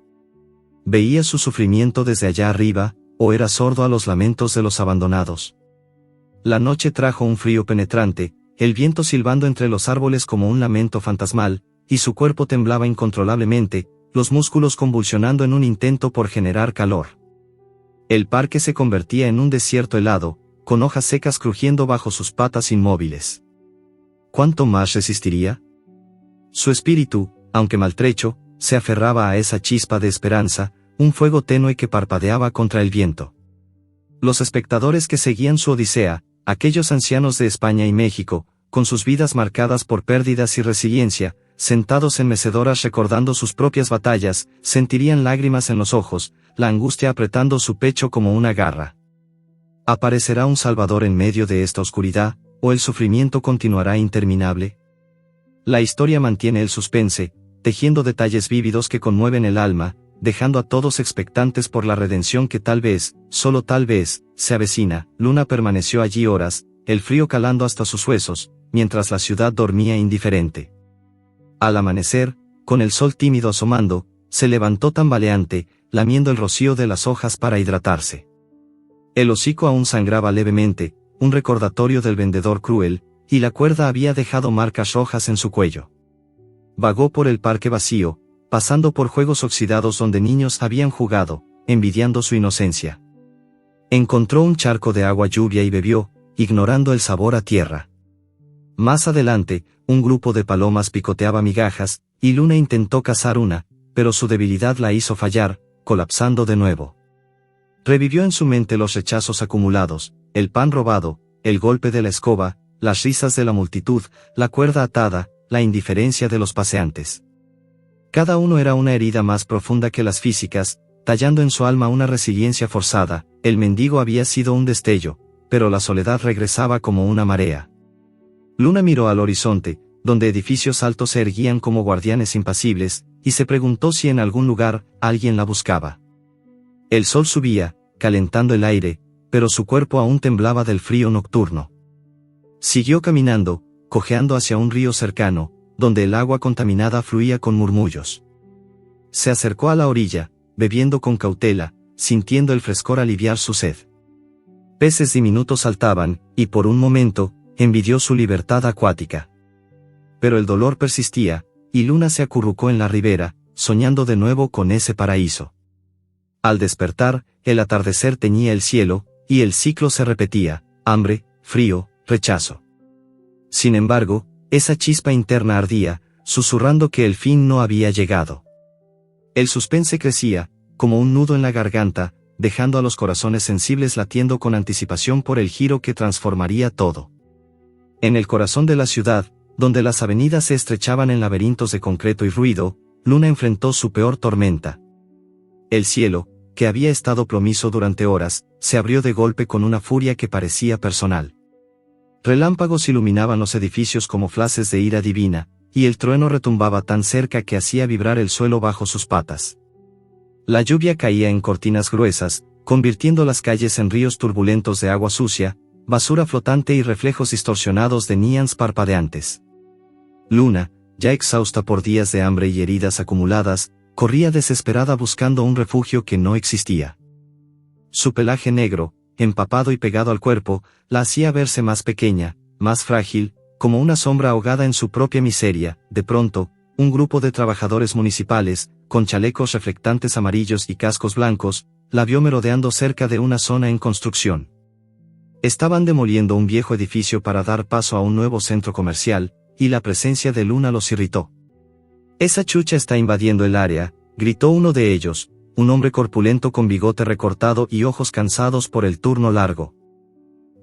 S1: ¿Veía su sufrimiento desde allá arriba, o era sordo a los lamentos de los abandonados? La noche trajo un frío penetrante, el viento silbando entre los árboles como un lamento fantasmal, y su cuerpo temblaba incontrolablemente, los músculos convulsionando en un intento por generar calor. El parque se convertía en un desierto helado, con hojas secas crujiendo bajo sus patas inmóviles. ¿Cuánto más resistiría? Su espíritu, aunque maltrecho, se aferraba a esa chispa de esperanza, un fuego tenue que parpadeaba contra el viento. Los espectadores que seguían su odisea, aquellos ancianos de España y México, con sus vidas marcadas por pérdidas y resiliencia, sentados en mecedoras recordando sus propias batallas, sentirían lágrimas en los ojos, la angustia apretando su pecho como una garra. ¿Aparecerá un salvador en medio de esta oscuridad, o el sufrimiento continuará interminable? La historia mantiene el suspense, tejiendo detalles vívidos que conmueven el alma, dejando a todos expectantes por la redención que tal vez, solo tal vez, se avecina. Luna permaneció allí horas, el frío calando hasta sus huesos, mientras la ciudad dormía indiferente. Al amanecer, con el sol tímido asomando, se levantó tambaleante, lamiendo el rocío de las hojas para hidratarse. El hocico aún sangraba levemente, un recordatorio del vendedor cruel, y la cuerda había dejado marcas rojas en su cuello. Vagó por el parque vacío, pasando por juegos oxidados donde niños habían jugado, envidiando su inocencia. Encontró un charco de agua lluvia y bebió, ignorando el sabor a tierra. Más adelante, un grupo de palomas picoteaba migajas, y Luna intentó cazar una, pero su debilidad la hizo fallar, colapsando de nuevo. Revivió en su mente los rechazos acumulados, el pan robado, el golpe de la escoba, las risas de la multitud, la cuerda atada, la indiferencia de los paseantes. Cada uno era una herida más profunda que las físicas, tallando en su alma una resiliencia forzada. El mendigo había sido un destello, pero la soledad regresaba como una marea. Luna miró al horizonte, donde edificios altos se erguían como guardianes impasibles, y se preguntó si en algún lugar alguien la buscaba. El sol subía, calentando el aire, pero su cuerpo aún temblaba del frío nocturno. Siguió caminando, cojeando hacia un río cercano, donde el agua contaminada fluía con murmullos. Se acercó a la orilla, bebiendo con cautela, sintiendo el frescor aliviar su sed. Peces diminutos saltaban, y por un momento, envidió su libertad acuática. Pero el dolor persistía, y Luna se acurrucó en la ribera, soñando de nuevo con ese paraíso. Al despertar, el atardecer teñía el cielo, y el ciclo se repetía: hambre, frío, rechazo. Sin embargo, esa chispa interna ardía, susurrando que el fin no había llegado. El suspense crecía, como un nudo en la garganta, dejando a los corazones sensibles latiendo con anticipación por el giro que transformaría todo. En el corazón de la ciudad, donde las avenidas se estrechaban en laberintos de concreto y ruido, Luna enfrentó su peor tormenta. El cielo, que había estado plomizo durante horas, se abrió de golpe con una furia que parecía personal. Relámpagos iluminaban los edificios como flashes de ira divina, y el trueno retumbaba tan cerca que hacía vibrar el suelo bajo sus patas. La lluvia caía en cortinas gruesas, convirtiendo las calles en ríos turbulentos de agua sucia, basura flotante y reflejos distorsionados de neones parpadeantes. Luna, ya exhausta por días de hambre y heridas acumuladas, corría desesperada buscando un refugio que no existía. Su pelaje negro, empapado y pegado al cuerpo, la hacía verse más pequeña, más frágil, como una sombra ahogada en su propia miseria. De pronto, un grupo de trabajadores municipales, con chalecos reflectantes amarillos y cascos blancos, la vio merodeando cerca de una zona en construcción. Estaban demoliendo un viejo edificio para dar paso a un nuevo centro comercial, y la presencia de Luna los irritó. «Esa chucha está invadiendo el área», gritó uno de ellos, un hombre corpulento con bigote recortado y ojos cansados por el turno largo.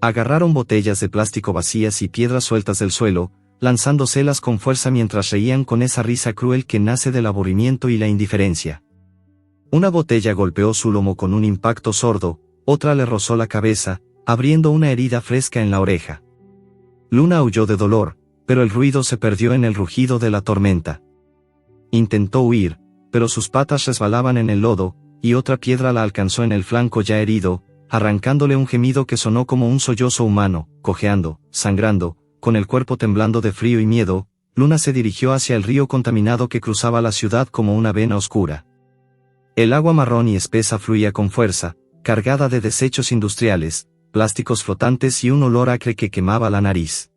S1: Agarraron botellas de plástico vacías y piedras sueltas del suelo, lanzándoselas con fuerza mientras reían con esa risa cruel que nace del aburrimiento y la indiferencia. Una botella golpeó su lomo con un impacto sordo, otra le rozó la cabeza, abriendo una herida fresca en la oreja. Luna aulló de dolor, pero el ruido se perdió en el rugido de la tormenta. Intentó huir, pero sus patas resbalaban en el lodo, y otra piedra la alcanzó en el flanco ya herido, arrancándole un gemido que sonó como un sollozo humano. Cojeando, sangrando, con el cuerpo temblando de frío y miedo, Luna se dirigió hacia el río contaminado que cruzaba la ciudad como una vena oscura. El agua marrón y espesa fluía con fuerza, cargada de desechos industriales, plásticos flotantes y un olor acre que quemaba la nariz.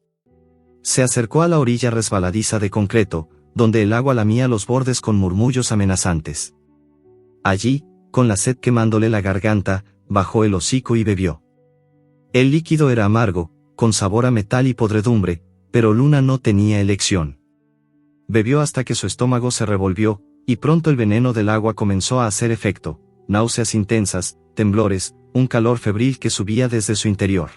S1: Se acercó a la orilla resbaladiza de concreto, donde el agua lamía los bordes con murmullos amenazantes. Allí, con la sed quemándole la garganta, bajó el hocico y bebió. El líquido era amargo, con sabor a metal y podredumbre, pero Luna no tenía elección. Bebió hasta que su estómago se revolvió, y pronto el veneno del agua comenzó a hacer efecto: náuseas intensas, temblores, un calor febril que subía desde su interior.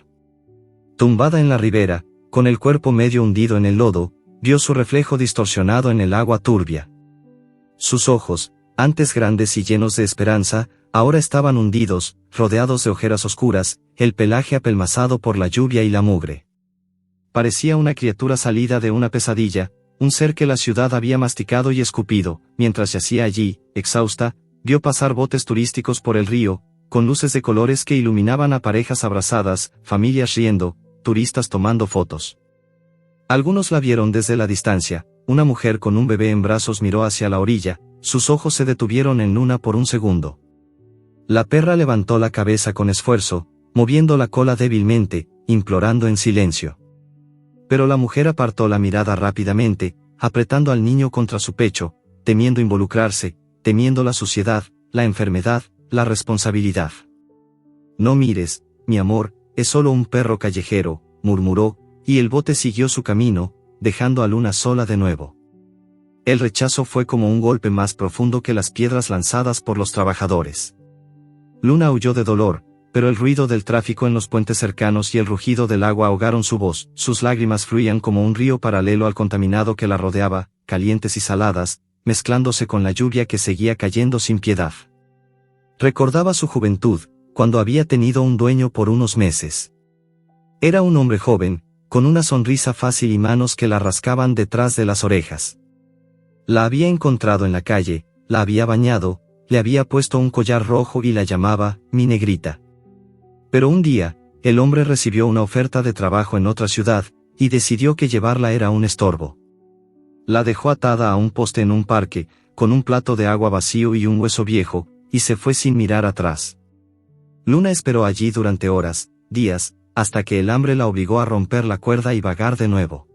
S1: Tumbada en la ribera, con el cuerpo medio hundido en el lodo, vio su reflejo distorsionado en el agua turbia. Sus ojos, antes grandes y llenos de esperanza, ahora estaban hundidos, rodeados de ojeras oscuras, el pelaje apelmazado por la lluvia y la mugre. Parecía una criatura salida de una pesadilla, un ser que la ciudad había masticado y escupido. Mientras yacía allí, exhausta, vio pasar botes turísticos por el río, con luces de colores que iluminaban a parejas abrazadas, familias riendo, turistas tomando fotos. Algunos la vieron desde la distancia. Una mujer con un bebé en brazos miró hacia la orilla, sus ojos se detuvieron en Luna por un segundo. La perra levantó la cabeza con esfuerzo, moviendo la cola débilmente, implorando en silencio. Pero la mujer apartó la mirada rápidamente, apretando al niño contra su pecho, temiendo involucrarse, temiendo la suciedad, la enfermedad, la responsabilidad. «No mires, mi amor, es solo un perro callejero», murmuró, y el bote siguió su camino, dejando a Luna sola de nuevo. El rechazo fue como un golpe más profundo que las piedras lanzadas por los trabajadores. Luna huyó de dolor, pero el ruido del tráfico en los puentes cercanos y el rugido del agua ahogaron su voz. Sus lágrimas fluían como un río paralelo al contaminado que la rodeaba, calientes y saladas, mezclándose con la lluvia que seguía cayendo sin piedad. Recordaba su juventud, cuando había tenido un dueño por unos meses. Era un hombre joven, con una sonrisa fácil y manos que la rascaban detrás de las orejas. La había encontrado en la calle, la había bañado, le había puesto un collar rojo y la llamaba «mi negrita». Pero un día, el hombre recibió una oferta de trabajo en otra ciudad, y decidió que llevarla era un estorbo. La dejó atada a un poste en un parque, con un plato de agua vacío y un hueso viejo, y se fue sin mirar atrás. Luna esperó allí durante horas, días, hasta que el hambre la obligó a romper la cuerda y vagar de nuevo.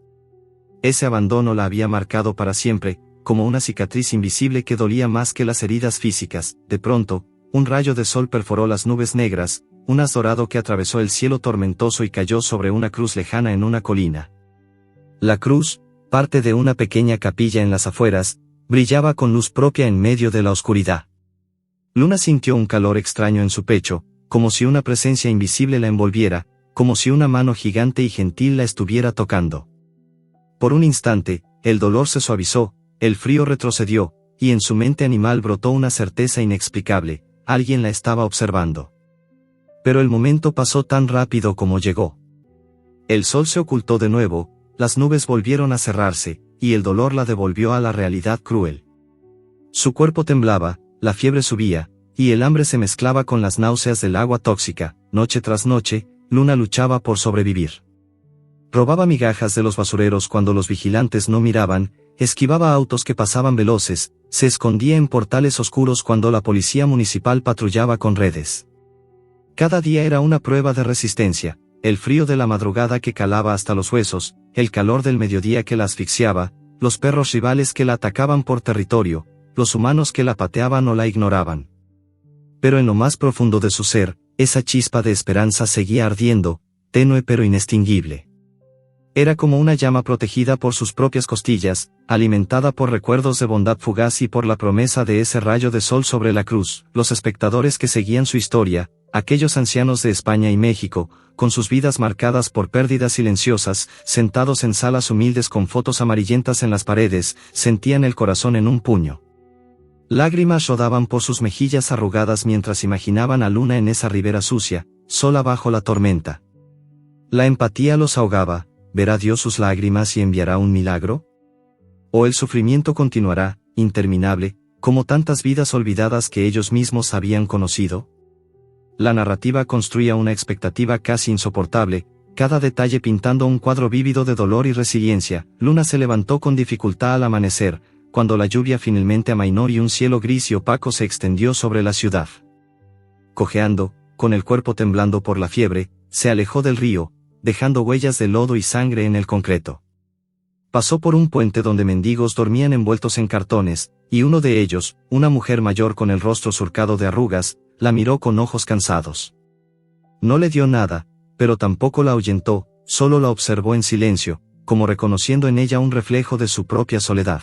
S1: Ese abandono la había marcado para siempre, como una cicatriz invisible que dolía más que las heridas físicas. De pronto, un rayo de sol perforó las nubes negras, un haz dorado que atravesó el cielo tormentoso y cayó sobre una cruz lejana en una colina. La cruz, parte de una pequeña capilla en las afueras, brillaba con luz propia en medio de la oscuridad. Luna sintió un calor extraño en su pecho, como si una presencia invisible la envolviera, como si una mano gigante y gentil la estuviera tocando. Por un instante, el dolor se suavizó, el frío retrocedió, y en su mente animal brotó una certeza inexplicable: alguien la estaba observando. Pero el momento pasó tan rápido como llegó. El sol se ocultó de nuevo, las nubes volvieron a cerrarse, y el dolor la devolvió a la realidad cruel. Su cuerpo temblaba, la fiebre subía, y el hambre se mezclaba con las náuseas del agua tóxica. Noche tras noche, Luna luchaba por sobrevivir. Robaba migajas de los basureros cuando los vigilantes no miraban, esquivaba autos que pasaban veloces, se escondía en portales oscuros cuando la policía municipal patrullaba con redes. Cada día era una prueba de resistencia: el frío de la madrugada que calaba hasta los huesos, el calor del mediodía que la asfixiaba, los perros rivales que la atacaban por territorio, los humanos que la pateaban o la ignoraban. Pero en lo más profundo de su ser, esa chispa de esperanza seguía ardiendo, tenue pero inextinguible. Era como una llama protegida por sus propias costillas, alimentada por recuerdos de bondad fugaz y por la promesa de ese rayo de sol sobre la cruz. Los espectadores que seguían su historia, aquellos ancianos de España y México, con sus vidas marcadas por pérdidas silenciosas, sentados en salas humildes con fotos amarillentas en las paredes, sentían el corazón en un puño. Lágrimas rodaban por sus mejillas arrugadas mientras imaginaban a Luna en esa ribera sucia, sola bajo la tormenta. La empatía los ahogaba. ¿Verá Dios sus lágrimas y enviará un milagro? ¿O el sufrimiento continuará, interminable, como tantas vidas olvidadas que ellos mismos habían conocido? La narrativa construía una expectativa casi insoportable, cada detalle pintando un cuadro vívido de dolor y resiliencia. Luna se levantó con dificultad al amanecer, cuando la lluvia finalmente amainó y un cielo gris y opaco se extendió sobre la ciudad. Cojeando, con el cuerpo temblando por la fiebre, se alejó del río, dejando huellas de lodo y sangre en el concreto. Pasó por un puente donde mendigos dormían envueltos en cartones, y uno de ellos, una mujer mayor con el rostro surcado de arrugas, la miró con ojos cansados. No le dio nada, pero tampoco la ahuyentó, solo la observó en silencio, como reconociendo en ella un reflejo de su propia soledad.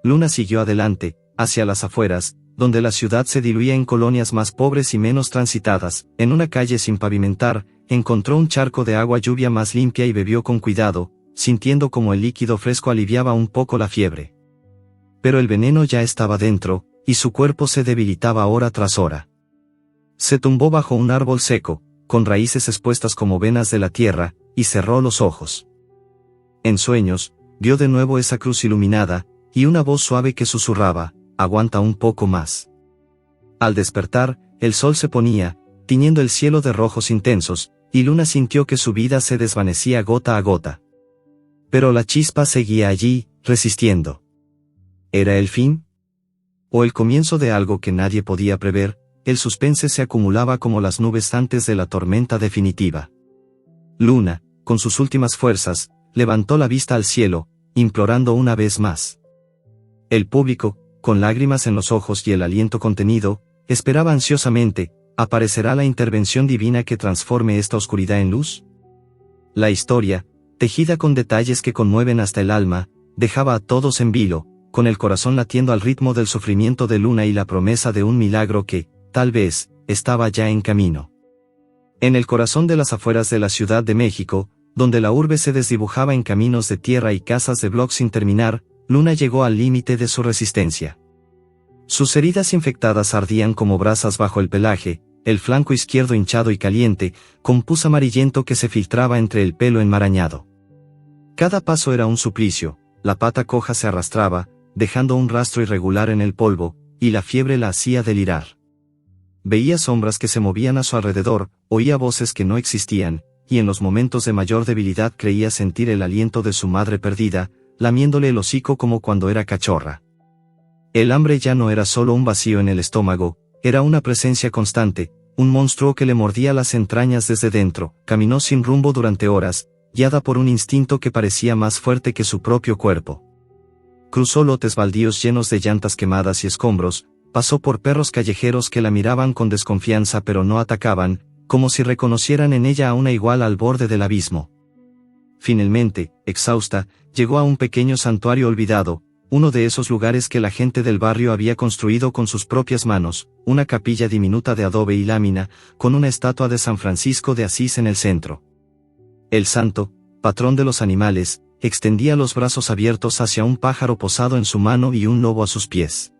S1: Luna siguió adelante, hacia las afueras, donde la ciudad se diluía en colonias más pobres y menos transitadas. En una calle sin pavimentar, encontró un charco de agua lluvia más limpia y bebió con cuidado, sintiendo como el líquido fresco aliviaba un poco la fiebre. Pero el veneno ya estaba dentro, y su cuerpo se debilitaba hora tras hora. Se tumbó bajo un árbol seco, con raíces expuestas como venas de la tierra, y cerró los ojos. En sueños, vio de nuevo esa cruz iluminada, y una voz suave que susurraba: «Aguanta un poco más». Al despertar, el sol se ponía, tiñendo el cielo de rojos intensos, y Luna sintió que su vida se desvanecía gota a gota. Pero la chispa seguía allí, resistiendo. ¿Era el fin? ¿O el comienzo de algo que nadie podía prever? El suspense se acumulaba como las nubes antes de la tormenta definitiva. Luna, con sus últimas fuerzas, levantó la vista al cielo, implorando una vez más. El público, con lágrimas en los ojos y el aliento contenido, esperaba ansiosamente: ¿aparecerá la intervención divina que transforme esta oscuridad en luz? La historia, tejida con detalles que conmueven hasta el alma, dejaba a todos en vilo, con el corazón latiendo al ritmo del sufrimiento de Luna y la promesa de un milagro que, tal vez, estaba ya en camino. En el corazón de las afueras de la Ciudad de México, donde la urbe se desdibujaba en caminos de tierra y casas de bloques sin terminar, Luna llegó al límite de su resistencia. Sus heridas infectadas ardían como brasas bajo el pelaje, el flanco izquierdo hinchado y caliente, con pus amarillento que se filtraba entre el pelo enmarañado. Cada paso era un suplicio, la pata coja se arrastraba, dejando un rastro irregular en el polvo, y la fiebre la hacía delirar. Veía sombras que se movían a su alrededor, oía voces que no existían, y en los momentos de mayor debilidad creía sentir el aliento de su madre perdida, lamiéndole el hocico como cuando era cachorra. El hambre ya no era solo un vacío en el estómago, era una presencia constante, un monstruo que le mordía las entrañas desde dentro. Caminó sin rumbo durante horas, guiada por un instinto que parecía más fuerte que su propio cuerpo. Cruzó lotes baldíos llenos de llantas quemadas y escombros, pasó por perros callejeros que la miraban con desconfianza pero no atacaban, como si reconocieran en ella a una igual al borde del abismo. Finalmente, exhausta, llegó a un pequeño santuario olvidado, uno de esos lugares que la gente del barrio había construido con sus propias manos, una capilla diminuta de adobe y lámina, con una estatua de San Francisco de Asís en el centro. El santo, patrón de los animales, extendía los brazos abiertos hacia un pájaro posado en su mano y un lobo a sus pies.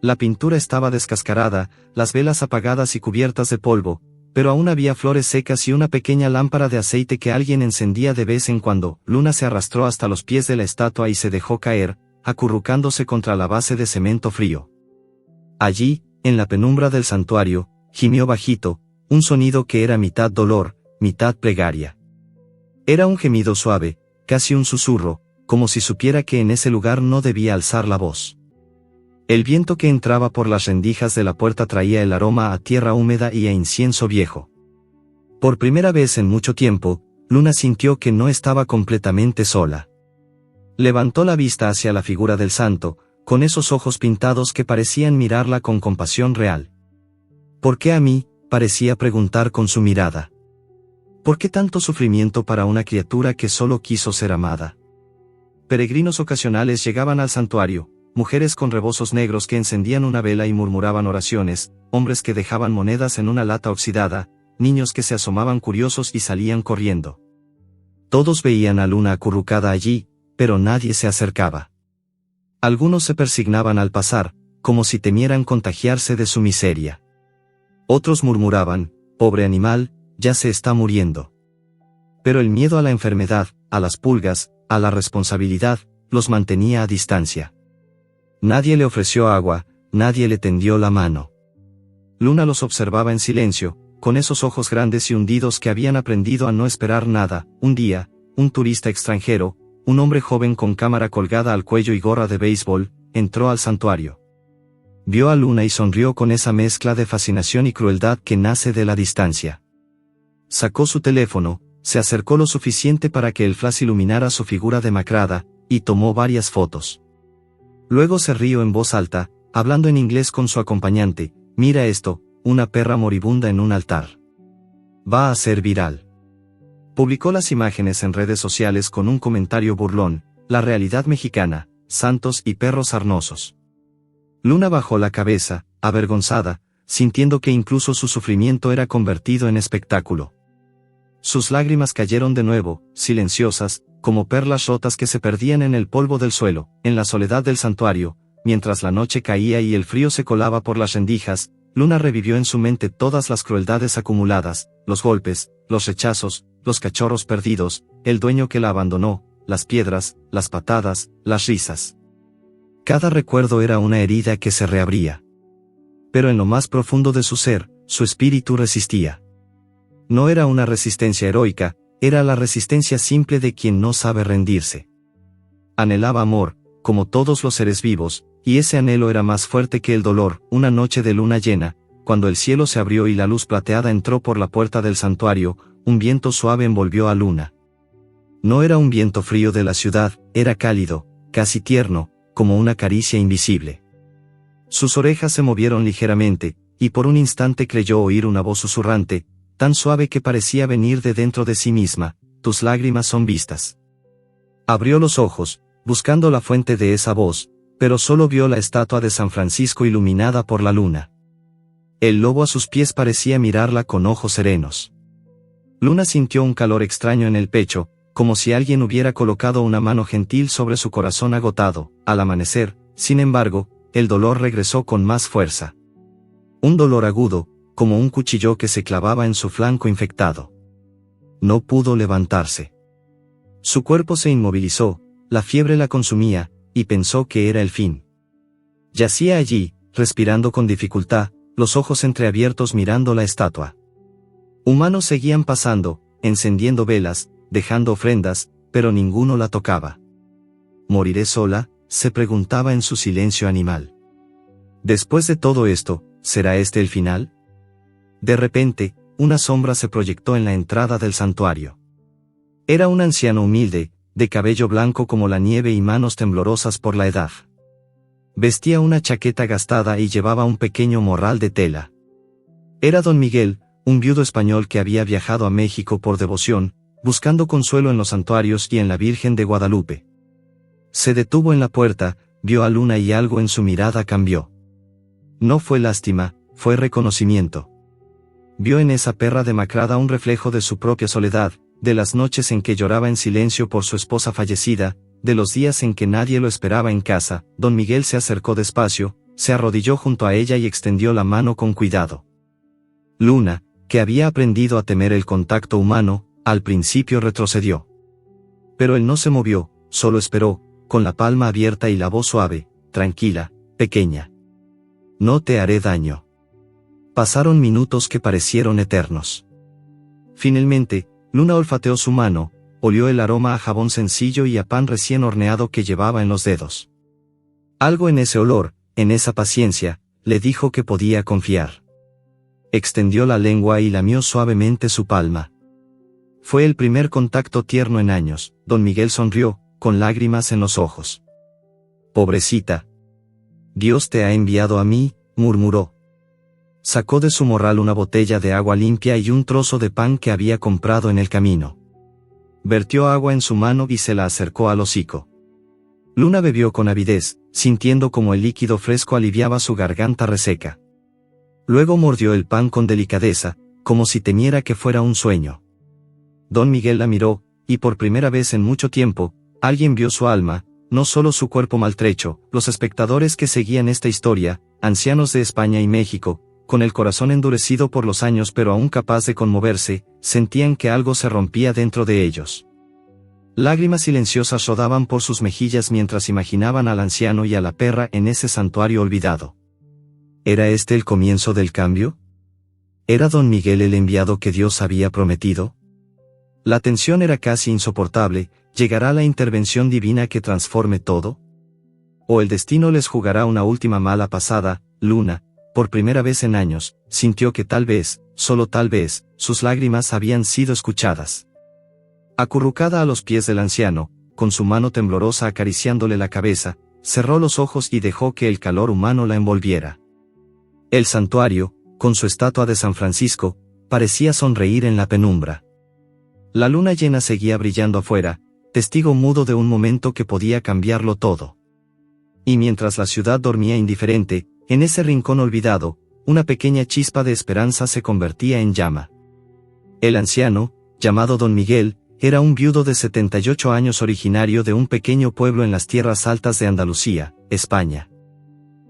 S1: La pintura estaba descascarada, las velas apagadas y cubiertas de polvo, pero aún había flores secas y una pequeña lámpara de aceite que alguien encendía de vez en cuando. Luna se arrastró hasta los pies de la estatua y se dejó caer, acurrucándose contra la base de cemento frío. Allí, en la penumbra del santuario, gimió bajito, un sonido que era mitad dolor, mitad plegaria. Era un gemido suave, casi un susurro, como si supiera que en ese lugar no debía alzar la voz. El viento que entraba por las rendijas de la puerta traía el aroma a tierra húmeda y a incienso viejo. Por primera vez en mucho tiempo, Luna sintió que no estaba completamente sola. Levantó la vista hacia la figura del santo, con esos ojos pintados que parecían mirarla con compasión real. ¿Por qué a mí?, parecía preguntar con su mirada. ¿Por qué tanto sufrimiento para una criatura que solo quiso ser amada? Peregrinos ocasionales llegaban al santuario, mujeres con rebozos negros que encendían una vela y murmuraban oraciones, hombres que dejaban monedas en una lata oxidada, niños que se asomaban curiosos y salían corriendo. Todos veían a Luna acurrucada allí, pero nadie se acercaba. Algunos se persignaban al pasar, como si temieran contagiarse de su miseria. Otros murmuraban: «Pobre animal, ya se está muriendo». Pero el miedo a la enfermedad, a las pulgas, a la responsabilidad, los mantenía a distancia. Nadie le ofreció agua, nadie le tendió la mano. Luna los observaba en silencio, con esos ojos grandes y hundidos que habían aprendido a no esperar nada. Un día, un turista extranjero, un hombre joven con cámara colgada al cuello y gorra de béisbol, entró al santuario. Vio a Luna y sonrió con esa mezcla de fascinación y crueldad que nace de la distancia. Sacó su teléfono, se acercó lo suficiente para que el flash iluminara su figura demacrada, y tomó varias fotos. Luego se rió en voz alta, hablando en inglés con su acompañante: «Mira esto, una perra moribunda en un altar. Va a ser viral». Publicó las imágenes en redes sociales con un comentario burlón: «La realidad mexicana, santos y perros sarnosos». Luna bajó la cabeza, avergonzada, sintiendo que incluso su sufrimiento era convertido en espectáculo. Sus lágrimas cayeron de nuevo, silenciosas, como perlas rotas que se perdían en el polvo del suelo, en la soledad del santuario. Mientras la noche caía y el frío se colaba por las rendijas, Luna revivió en su mente todas las crueldades acumuladas: los golpes, los rechazos, los cachorros perdidos, el dueño que la abandonó, las piedras, las patadas, las risas. Cada recuerdo era una herida que se reabría. Pero en lo más profundo de su ser, su espíritu resistía. No era una resistencia heroica, era la resistencia simple de quien no sabe rendirse. Anhelaba amor, como todos los seres vivos, y ese anhelo era más fuerte que el dolor. Una noche de luna llena, cuando el cielo se abrió y la luz plateada entró por la puerta del santuario, un viento suave envolvió a Luna. No era un viento frío de la ciudad, era cálido, casi tierno, como una caricia invisible. Sus orejas se movieron ligeramente, y por un instante creyó oír una voz susurrante, tan suave que parecía venir de dentro de sí misma: tus lágrimas son vistas. Abrió los ojos, buscando la fuente de esa voz, pero solo vio la estatua de San Francisco iluminada por la luna. El lobo a sus pies parecía mirarla con ojos serenos. Luna sintió un calor extraño en el pecho, como si alguien hubiera colocado una mano gentil sobre su corazón agotado. Al amanecer, sin embargo, el dolor regresó con más fuerza. Un dolor agudo, como un cuchillo que se clavaba en su flanco infectado. No pudo levantarse. Su cuerpo se inmovilizó, la fiebre la consumía, y pensó que era el fin. Yacía allí, respirando con dificultad, los ojos entreabiertos mirando la estatua. Humanos seguían pasando, encendiendo velas, dejando ofrendas, pero ninguno la tocaba. ¿Moriré sola?, se preguntaba en su silencio animal. Después de todo esto, ¿será este el final? De repente, una sombra se proyectó en la entrada del santuario. Era un anciano humilde, de cabello blanco como la nieve y manos temblorosas por la edad. Vestía una chaqueta gastada y llevaba un pequeño morral de tela. Era don Miguel, un viudo español que había viajado a México por devoción, buscando consuelo en los santuarios y en la Virgen de Guadalupe. Se detuvo en la puerta, vio a Luna y algo en su mirada cambió. No fue lástima, fue reconocimiento. Vio en esa perra demacrada un reflejo de su propia soledad, de las noches en que lloraba en silencio por su esposa fallecida, de los días en que nadie lo esperaba en casa. Don Miguel se acercó despacio, se arrodilló junto a ella y extendió la mano con cuidado. Luna, que había aprendido a temer el contacto humano, al principio retrocedió. Pero él no se movió, solo esperó, con la palma abierta y la voz suave: tranquila, pequeña. No te haré daño. Pasaron minutos que parecieron eternos. Finalmente, Luna olfateó su mano, olió el aroma a jabón sencillo y a pan recién horneado que llevaba en los dedos. Algo en ese olor, en esa paciencia, le dijo que podía confiar. Extendió la lengua y lamió suavemente su palma. Fue el primer contacto tierno en años. Don Miguel sonrió, con lágrimas en los ojos. Pobrecita. Dios te ha enviado a mí, murmuró. Sacó de su morral una botella de agua limpia y un trozo de pan que había comprado en el camino. Vertió agua en su mano y se la acercó al hocico. Luna bebió con avidez, sintiendo como el líquido fresco aliviaba su garganta reseca. Luego mordió el pan con delicadeza, como si temiera que fuera un sueño. Don Miguel la miró, y por primera vez en mucho tiempo, alguien vio su alma, no solo su cuerpo maltrecho. Los espectadores que seguían esta historia, ancianos de España y México, con el corazón endurecido por los años pero aún capaz de conmoverse, sentían que algo se rompía dentro de ellos. Lágrimas silenciosas rodaban por sus mejillas mientras imaginaban al anciano y a la perra en ese santuario olvidado. ¿Era este el comienzo del cambio? ¿Era don Miguel el enviado que Dios había prometido? La tensión era casi insoportable. ¿Llegará la intervención divina que transforme todo? ¿O el destino les jugará una última mala pasada? Luna, por primera vez en años, sintió que tal vez, solo tal vez, sus lágrimas habían sido escuchadas. Acurrucada a los pies del anciano, con su mano temblorosa acariciándole la cabeza, cerró los ojos y dejó que el calor humano la envolviera. El santuario, con su estatua de San Francisco, parecía sonreír en la penumbra. La luna llena seguía brillando afuera, testigo mudo de un momento que podía cambiarlo todo. Y mientras la ciudad dormía indiferente, en ese rincón olvidado, una pequeña chispa de esperanza se convertía en llama. El anciano, llamado don Miguel, era un viudo de 78 años originario de un pequeño pueblo en las tierras altas de Andalucía, España.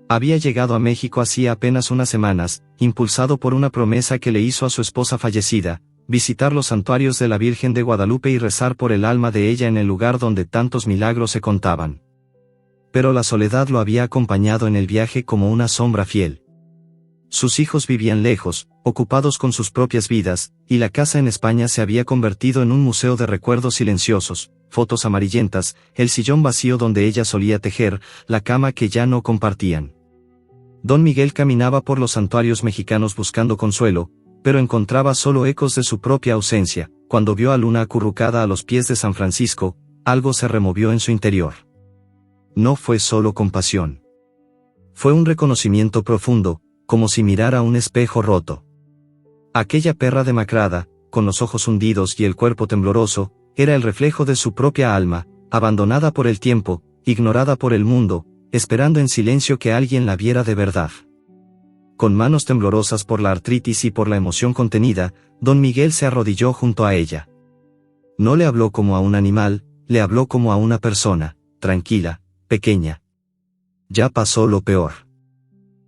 S1: Había llegado a México hacía apenas unas semanas, impulsado por una promesa que le hizo a su esposa fallecida: visitar los santuarios de la Virgen de Guadalupe y rezar por el alma de ella en el lugar donde tantos milagros se contaban. Pero la soledad lo había acompañado en el viaje como una sombra fiel. Sus hijos vivían lejos, ocupados con sus propias vidas, y la casa en España se había convertido en un museo de recuerdos silenciosos, fotos amarillentas, el sillón vacío donde ella solía tejer, la cama que ya no compartían. Don Miguel caminaba por los santuarios mexicanos buscando consuelo, pero encontraba solo ecos de su propia ausencia. Cuando vio a Luna acurrucada a los pies de San Francisco, algo se removió en su interior. No fue solo compasión. Fue un reconocimiento profundo, como si mirara un espejo roto. Aquella perra demacrada, con los ojos hundidos y el cuerpo tembloroso, era el reflejo de su propia alma, abandonada por el tiempo, ignorada por el mundo, esperando en silencio que alguien la viera de verdad. Con manos temblorosas por la artritis y por la emoción contenida, don Miguel se arrodilló junto a ella. No le habló como a un animal, le habló como a una persona, tranquila, pequeña. Ya pasó lo peor.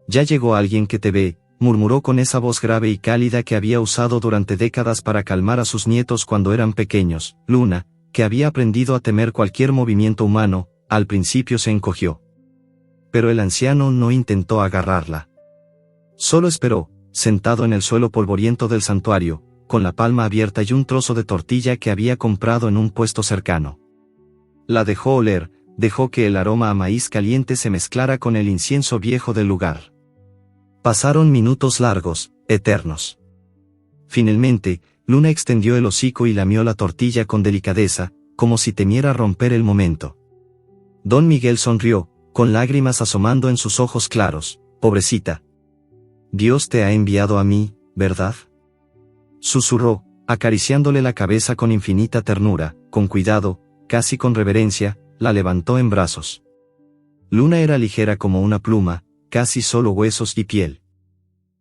S1: Ya llegó alguien que te ve, murmuró con esa voz grave y cálida que había usado durante décadas para calmar a sus nietos cuando eran pequeños. Luna, que había aprendido a temer cualquier movimiento humano, al principio se encogió. Pero el anciano no intentó agarrarla. Solo esperó, sentado en el suelo polvoriento del santuario, con la palma abierta y un trozo de tortilla que había comprado en un puesto cercano. La dejó oler, dejó que el aroma a maíz caliente se mezclara con el incienso viejo del lugar. Pasaron minutos largos, eternos. Finalmente, Luna extendió el hocico y lamió la tortilla con delicadeza, como si temiera romper el momento. Don Miguel sonrió, con lágrimas asomando en sus ojos claros. Pobrecita. Dios te ha enviado a mí, ¿verdad? Susurró, acariciándole la cabeza con infinita ternura, con cuidado, casi con reverencia, la levantó en brazos. Luna era ligera como una pluma, casi solo huesos y piel.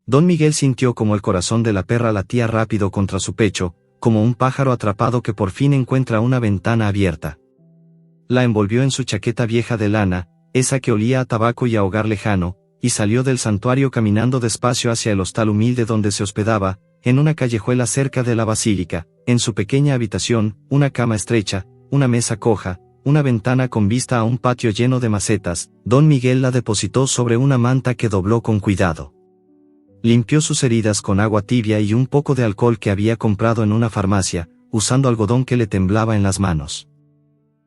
S1: Don Miguel sintió como el corazón de la perra latía rápido contra su pecho, como un pájaro atrapado que por fin encuentra una ventana abierta. La envolvió en su chaqueta vieja de lana, esa que olía a tabaco y a hogar lejano, y salió del santuario caminando despacio hacia el hostal humilde donde se hospedaba, en una callejuela cerca de la basílica. En su pequeña habitación, una cama estrecha, una mesa coja, una ventana con vista a un patio lleno de macetas. Don Miguel la depositó sobre una manta que dobló con cuidado. Limpió sus heridas con agua tibia y un poco de alcohol que había comprado en una farmacia, usando algodón que le temblaba en las manos.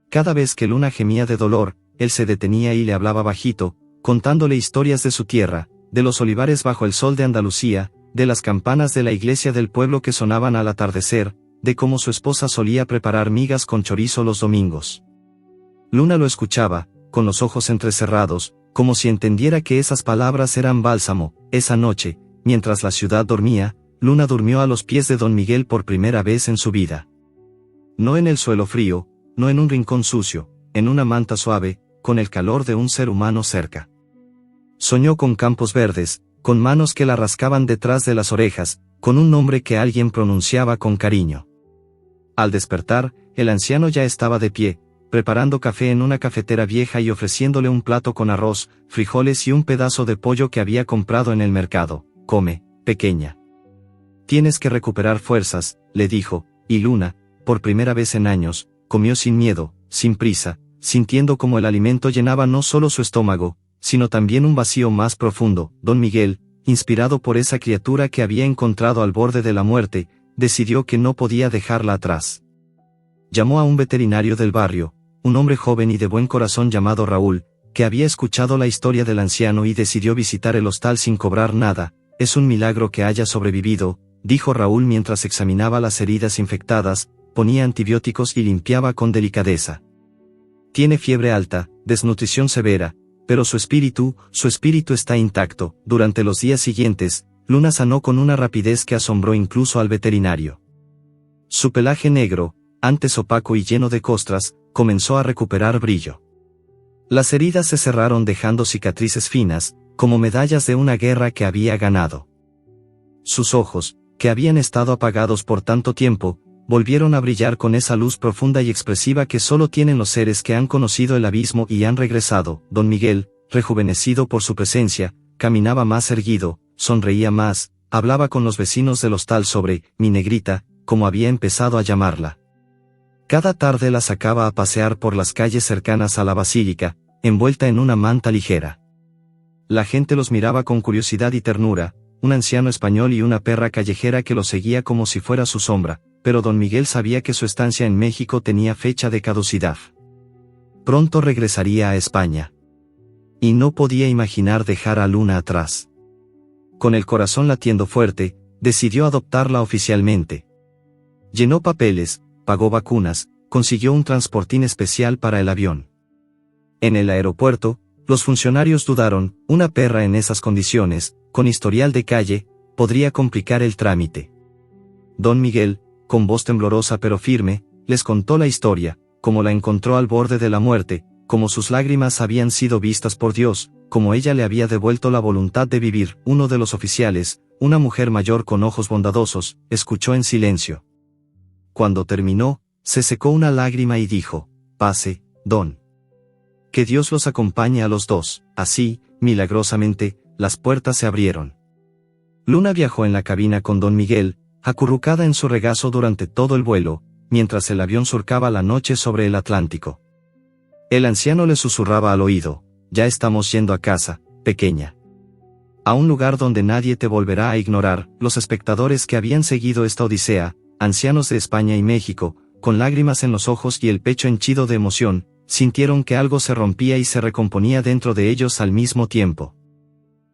S1: Cada vez que Luna gemía de dolor, él se detenía y le hablaba bajito, contándole historias de su tierra, de los olivares bajo el sol de Andalucía, de las campanas de la iglesia del pueblo que sonaban al atardecer, de cómo su esposa solía preparar migas con chorizo los domingos. Luna lo escuchaba, con los ojos entrecerrados, como si entendiera que esas palabras eran bálsamo. Esa noche, mientras la ciudad dormía, Luna durmió a los pies de don Miguel por primera vez en su vida. No en el suelo frío, no en un rincón sucio, en una manta suave, con el calor de un ser humano cerca. Soñó con campos verdes, con manos que la rascaban detrás de las orejas, con un nombre que alguien pronunciaba con cariño. Al despertar, el anciano ya estaba de pie, preparando café en una cafetera vieja y ofreciéndole un plato con arroz, frijoles y un pedazo de pollo que había comprado en el mercado. Come, pequeña. Tienes que recuperar fuerzas, le dijo, y Luna, por primera vez en años, comió sin miedo, sin prisa, sintiendo como el alimento llenaba no solo su estómago, sino también un vacío más profundo. Don Miguel, inspirado por esa criatura que había encontrado al borde de la muerte, decidió que no podía dejarla atrás. Llamó a un veterinario del barrio, un hombre joven y de buen corazón llamado Raúl, que había escuchado la historia del anciano y decidió visitar el hostal sin cobrar nada. Es un milagro que haya sobrevivido, dijo Raúl mientras examinaba las heridas infectadas, ponía antibióticos y limpiaba con delicadeza. Tiene fiebre alta, desnutrición severa, pero su espíritu está intacto. Durante los días siguientes, Luna sanó con una rapidez que asombró incluso al veterinario. Su pelaje negro, antes opaco y lleno de costras, comenzó a recuperar brillo. Las heridas se cerraron dejando cicatrices finas, como medallas de una guerra que había ganado. Sus ojos, que habían estado apagados por tanto tiempo, volvieron a brillar con esa luz profunda y expresiva que solo tienen los seres que han conocido el abismo y han regresado. Don Miguel, rejuvenecido por su presencia, caminaba más erguido, sonreía más, hablaba con los vecinos del hostal sobre «mi negrita», como había empezado a llamarla. Cada tarde la sacaba a pasear por las calles cercanas a la basílica, envuelta en una manta ligera. La gente los miraba con curiosidad y ternura, un anciano español y una perra callejera que lo seguía como si fuera su sombra, pero don Miguel sabía que su estancia en México tenía fecha de caducidad. Pronto regresaría a España. Y no podía imaginar dejar a Luna atrás. Con el corazón latiendo fuerte, decidió adoptarla oficialmente. Llenó papeles, pagó vacunas, consiguió un transportín especial para el avión. En el aeropuerto, los funcionarios dudaron, una perra en esas condiciones, con historial de calle, podría complicar el trámite. Don Miguel, con voz temblorosa pero firme, les contó la historia, cómo la encontró al borde de la muerte, cómo sus lágrimas habían sido vistas por Dios, cómo ella le había devuelto la voluntad de vivir. Uno de los oficiales, una mujer mayor con ojos bondadosos, escuchó en silencio. Cuando terminó, se secó una lágrima y dijo: «Pase, don. Que Dios los acompañe a los dos». Así, milagrosamente, las puertas se abrieron. Luna viajó en la cabina con don Miguel, acurrucada en su regazo durante todo el vuelo, mientras el avión surcaba la noche sobre el Atlántico. El anciano le susurraba al oído: «Ya estamos yendo a casa, pequeña. A un lugar donde nadie te volverá a ignorar». Los espectadores que habían seguido esta odisea, ancianos de España y México, con lágrimas en los ojos y el pecho henchido de emoción, sintieron que algo se rompía y se recomponía dentro de ellos al mismo tiempo.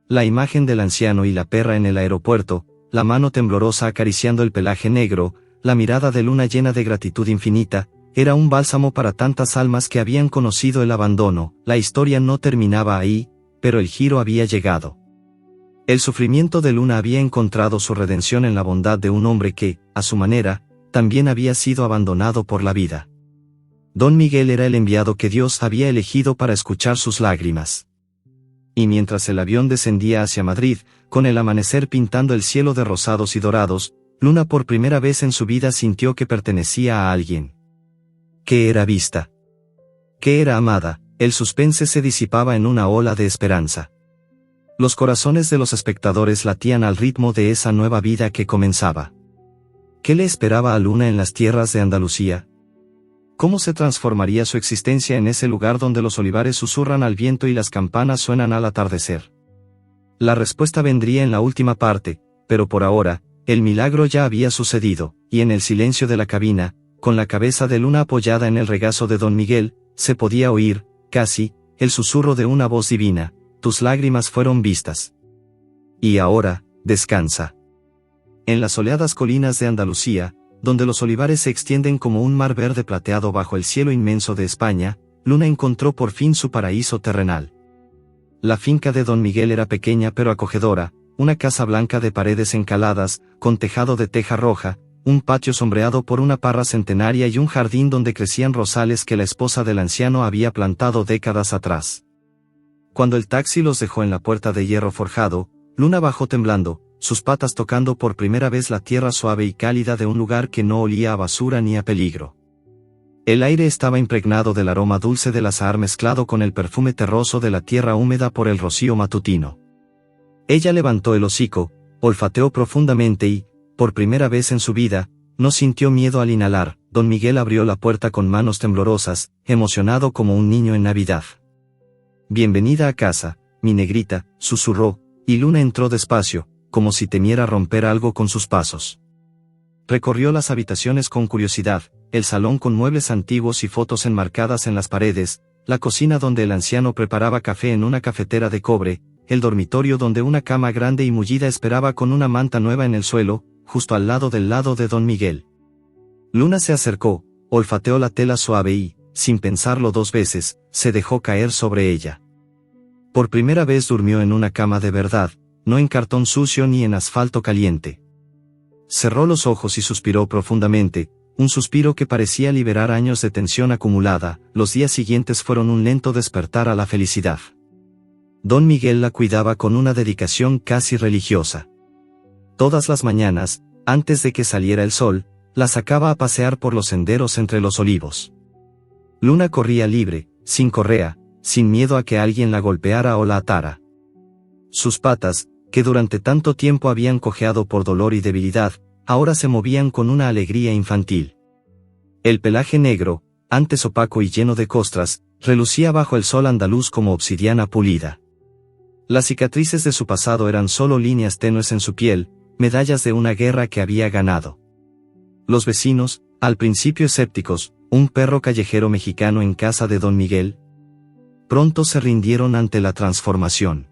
S1: La imagen del anciano y la perra en el aeropuerto, la mano temblorosa acariciando el pelaje negro, la mirada de Luna llena de gratitud infinita, era un bálsamo para tantas almas que habían conocido el abandono. La historia no terminaba ahí, pero el giro había llegado. El sufrimiento de Luna había encontrado su redención en la bondad de un hombre que, a su manera, también había sido abandonado por la vida. Don Miguel era el enviado que Dios había elegido para escuchar sus lágrimas. Y mientras el avión descendía hacia Madrid, con el amanecer pintando el cielo de rosados y dorados, Luna por primera vez en su vida sintió que pertenecía a alguien. Que era vista. Que era amada. El suspense se disipaba en una ola de esperanza. Los corazones de los espectadores latían al ritmo de esa nueva vida que comenzaba. ¿Qué le esperaba a Luna en las tierras de Andalucía? ¿Cómo se transformaría su existencia en ese lugar donde los olivares susurran al viento y las campanas suenan al atardecer? La respuesta vendría en la última parte, pero por ahora, el milagro ya había sucedido, y en el silencio de la cabina, con la cabeza de Luna apoyada en el regazo de don Miguel, se podía oír, casi, el susurro de una voz divina: «Tus lágrimas fueron vistas. Y ahora, descansa». En las soleadas colinas de Andalucía, donde los olivares se extienden como un mar verde plateado bajo el cielo inmenso de España, Luna encontró por fin su paraíso terrenal. La finca de don Miguel era pequeña pero acogedora, una casa blanca de paredes encaladas, con tejado de teja roja, un patio sombreado por una parra centenaria y un jardín donde crecían rosales que la esposa del anciano había plantado décadas atrás. Cuando el taxi los dejó en la puerta de hierro forjado, Luna bajó temblando, sus patas tocando por primera vez la tierra suave y cálida de un lugar que no olía a basura ni a peligro. El aire estaba impregnado del aroma dulce del azahar mezclado con el perfume terroso de la tierra húmeda por el rocío matutino. Ella levantó el hocico, olfateó profundamente y, por primera vez en su vida, no sintió miedo al inhalar. Don Miguel abrió la puerta con manos temblorosas, emocionado como un niño en Navidad. «Bienvenida a casa, mi negrita», susurró, y Luna entró despacio, como si temiera romper algo con sus pasos. Recorrió las habitaciones con curiosidad, el salón con muebles antiguos y fotos enmarcadas en las paredes, la cocina donde el anciano preparaba café en una cafetera de cobre, el dormitorio donde una cama grande y mullida esperaba con una manta nueva en el suelo, justo al lado del lado de don Miguel. Luna se acercó, olfateó la tela suave y, sin pensarlo dos veces, se dejó caer sobre ella. Por primera vez durmió en una cama de verdad, no en cartón sucio ni en asfalto caliente. Cerró los ojos y suspiró profundamente, un suspiro que parecía liberar años de tensión acumulada. Los días siguientes fueron un lento despertar a la felicidad. Don Miguel la cuidaba con una dedicación casi religiosa. Todas las mañanas, antes de que saliera el sol, la sacaba a pasear por los senderos entre los olivos. Luna corría libre, sin correa, sin miedo a que alguien la golpeara o la atara. Sus patas, que durante tanto tiempo habían cojeado por dolor y debilidad, ahora se movían con una alegría infantil. El pelaje negro, antes opaco y lleno de costras, relucía bajo el sol andaluz como obsidiana pulida. Las cicatrices de su pasado eran solo líneas tenues en su piel, medallas de una guerra que había ganado. Los vecinos, al principio escépticos, un perro callejero mexicano en casa de don Miguel, pronto se rindieron ante la transformación.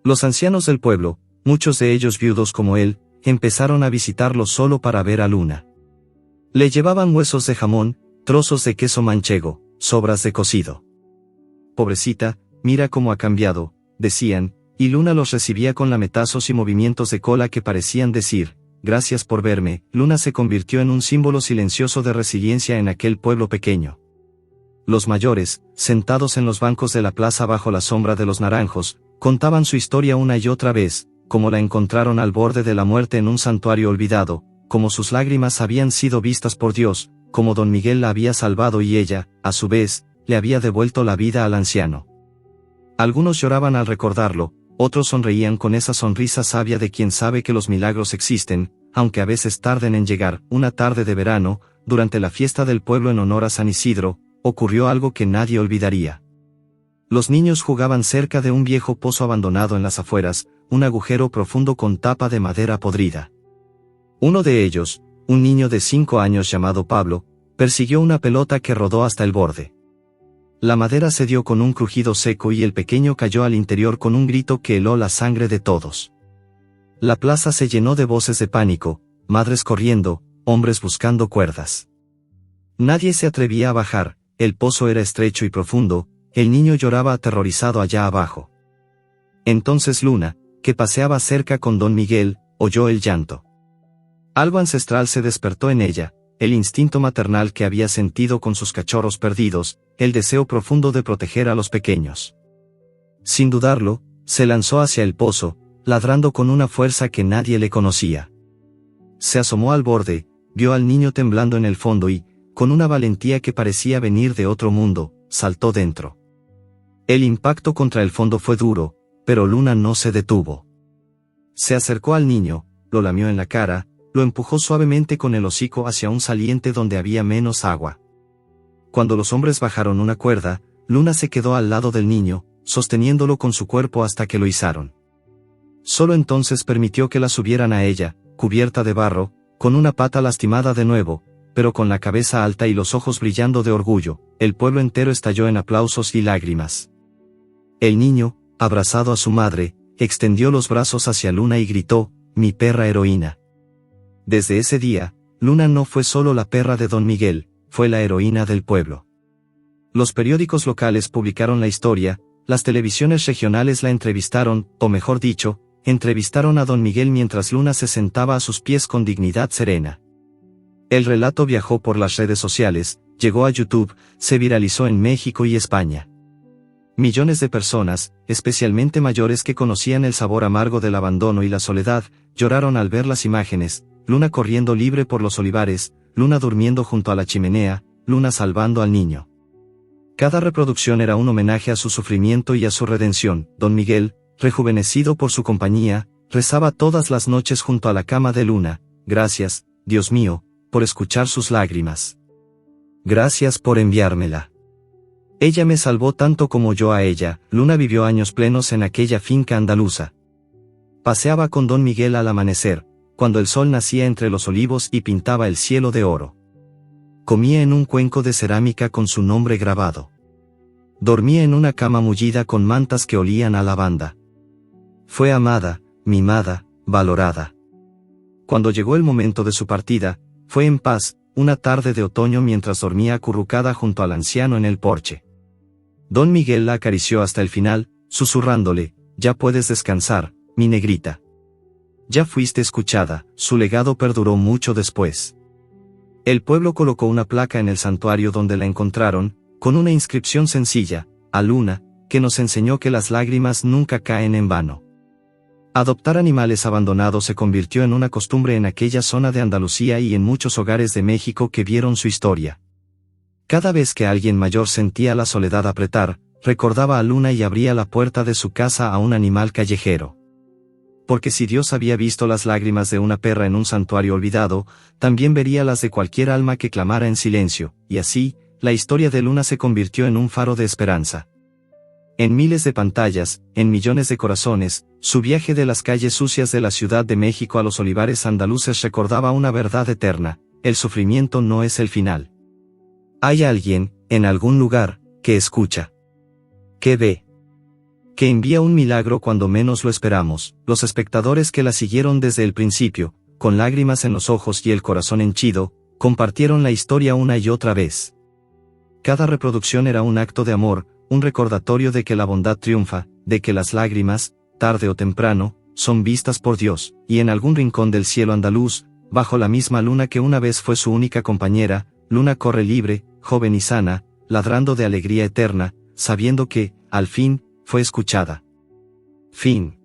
S1: Los ancianos del pueblo, muchos de ellos viudos como él, empezaron a visitarlo solo para ver a Luna. Le llevaban huesos de jamón, trozos de queso manchego, sobras de cocido. Pobrecita, mira cómo ha cambiado, decían, y Luna los recibía con lametazos y movimientos de cola que parecían decir, gracias por verme. Luna se convirtió en un símbolo silencioso de resiliencia en aquel pueblo pequeño. Los mayores, sentados en los bancos de la plaza bajo la sombra de los naranjos, contaban su historia una y otra vez, como la encontraron al borde de la muerte en un santuario olvidado, como sus lágrimas habían sido vistas por Dios, como don Miguel la había salvado y ella, a su vez, le había devuelto la vida al anciano. Algunos lloraban al recordarlo, otros sonreían con esa sonrisa sabia de quien sabe que los milagros existen, aunque a veces tarden en llegar. Una tarde de verano, durante la fiesta del pueblo en honor a San Isidro, ocurrió algo que nadie olvidaría. Los niños jugaban cerca de un viejo pozo abandonado en las afueras, un agujero profundo con tapa de madera podrida. Uno de ellos, un niño de 5 años llamado Pablo, persiguió una pelota que rodó hasta el borde. La madera cedió con un crujido seco y el pequeño cayó al interior con un grito que heló la sangre de todos. La plaza se llenó de voces de pánico, madres corriendo, hombres buscando cuerdas. Nadie se atrevía a bajar, el pozo era estrecho y profundo, el niño lloraba aterrorizado allá abajo. Entonces Luna, que paseaba cerca con don Miguel, oyó el llanto. Algo ancestral se despertó en ella, el instinto maternal que había sentido con sus cachorros perdidos, el deseo profundo de proteger a los pequeños. Sin dudarlo, se lanzó hacia el pozo, ladrando con una fuerza que nadie le conocía. Se asomó al borde, vio al niño temblando en el fondo y, con una valentía que parecía venir de otro mundo, saltó dentro. El impacto contra el fondo fue duro, pero Luna no se detuvo. Se acercó al niño, lo lamió en la cara, lo empujó suavemente con el hocico hacia un saliente donde había menos agua. Cuando los hombres bajaron una cuerda, Luna se quedó al lado del niño, sosteniéndolo con su cuerpo hasta que lo izaron. Solo entonces permitió que la subieran a ella, cubierta de barro, con una pata lastimada de nuevo, pero con la cabeza alta y los ojos brillando de orgullo. El pueblo entero estalló en aplausos y lágrimas. El niño, abrazado a su madre, extendió los brazos hacia Luna y gritó, «Mi perra heroína». Desde ese día, Luna no fue solo la perra de don Miguel, fue la heroína del pueblo. Los periódicos locales publicaron la historia, las televisiones regionales la entrevistaron, o mejor dicho, entrevistaron a don Miguel mientras Luna se sentaba a sus pies con dignidad serena. El relato viajó por las redes sociales, llegó a YouTube, se viralizó en México y España. Millones de personas, especialmente mayores que conocían el sabor amargo del abandono y la soledad, lloraron al ver las imágenes, Luna corriendo libre por los olivares, Luna durmiendo junto a la chimenea, Luna salvando al niño. Cada reproducción era un homenaje a su sufrimiento y a su redención. Don Miguel, rejuvenecido por su compañía, rezaba todas las noches junto a la cama de Luna, gracias, Dios mío, por escuchar sus lágrimas. Gracias por enviármela. Ella me salvó tanto como yo a ella. Luna vivió años plenos en aquella finca andaluza. Paseaba con don Miguel al amanecer, cuando el sol nacía entre los olivos y pintaba el cielo de oro. Comía en un cuenco de cerámica con su nombre grabado. Dormía en una cama mullida con mantas que olían a lavanda. Fue amada, mimada, valorada. Cuando llegó el momento de su partida, fue en paz, una tarde de otoño mientras dormía acurrucada junto al anciano en el porche. Don Miguel la acarició hasta el final, susurrándole, «Ya puedes descansar, mi negrita. Ya fuiste escuchada». Su legado perduró mucho después. El pueblo colocó una placa en el santuario donde la encontraron, con una inscripción sencilla, «A Luna, que nos enseñó que las lágrimas nunca caen en vano». Adoptar animales abandonados se convirtió en una costumbre en aquella zona de Andalucía y en muchos hogares de México que vieron su historia. Cada vez que alguien mayor sentía la soledad apretar, recordaba a Luna y abría la puerta de su casa a un animal callejero. Porque si Dios había visto las lágrimas de una perra en un santuario olvidado, también vería las de cualquier alma que clamara en silencio, y así, la historia de Luna se convirtió en un faro de esperanza. En miles de pantallas, en millones de corazones, su viaje de las calles sucias de la Ciudad de México a los olivares andaluces recordaba una verdad eterna: el sufrimiento no es el final. Hay alguien, en algún lugar, que escucha, que ve, que envía un milagro cuando menos lo esperamos. Los espectadores que la siguieron desde el principio, con lágrimas en los ojos y el corazón henchido, compartieron la historia una y otra vez. Cada reproducción era un acto de amor, un recordatorio de que la bondad triunfa, de que las lágrimas, tarde o temprano, son vistas por Dios, y en algún rincón del cielo andaluz, bajo la misma luna que una vez fue su única compañera, Luna corre libre, joven y sana, ladrando de alegría eterna, sabiendo que, al fin, fue escuchada. Fin.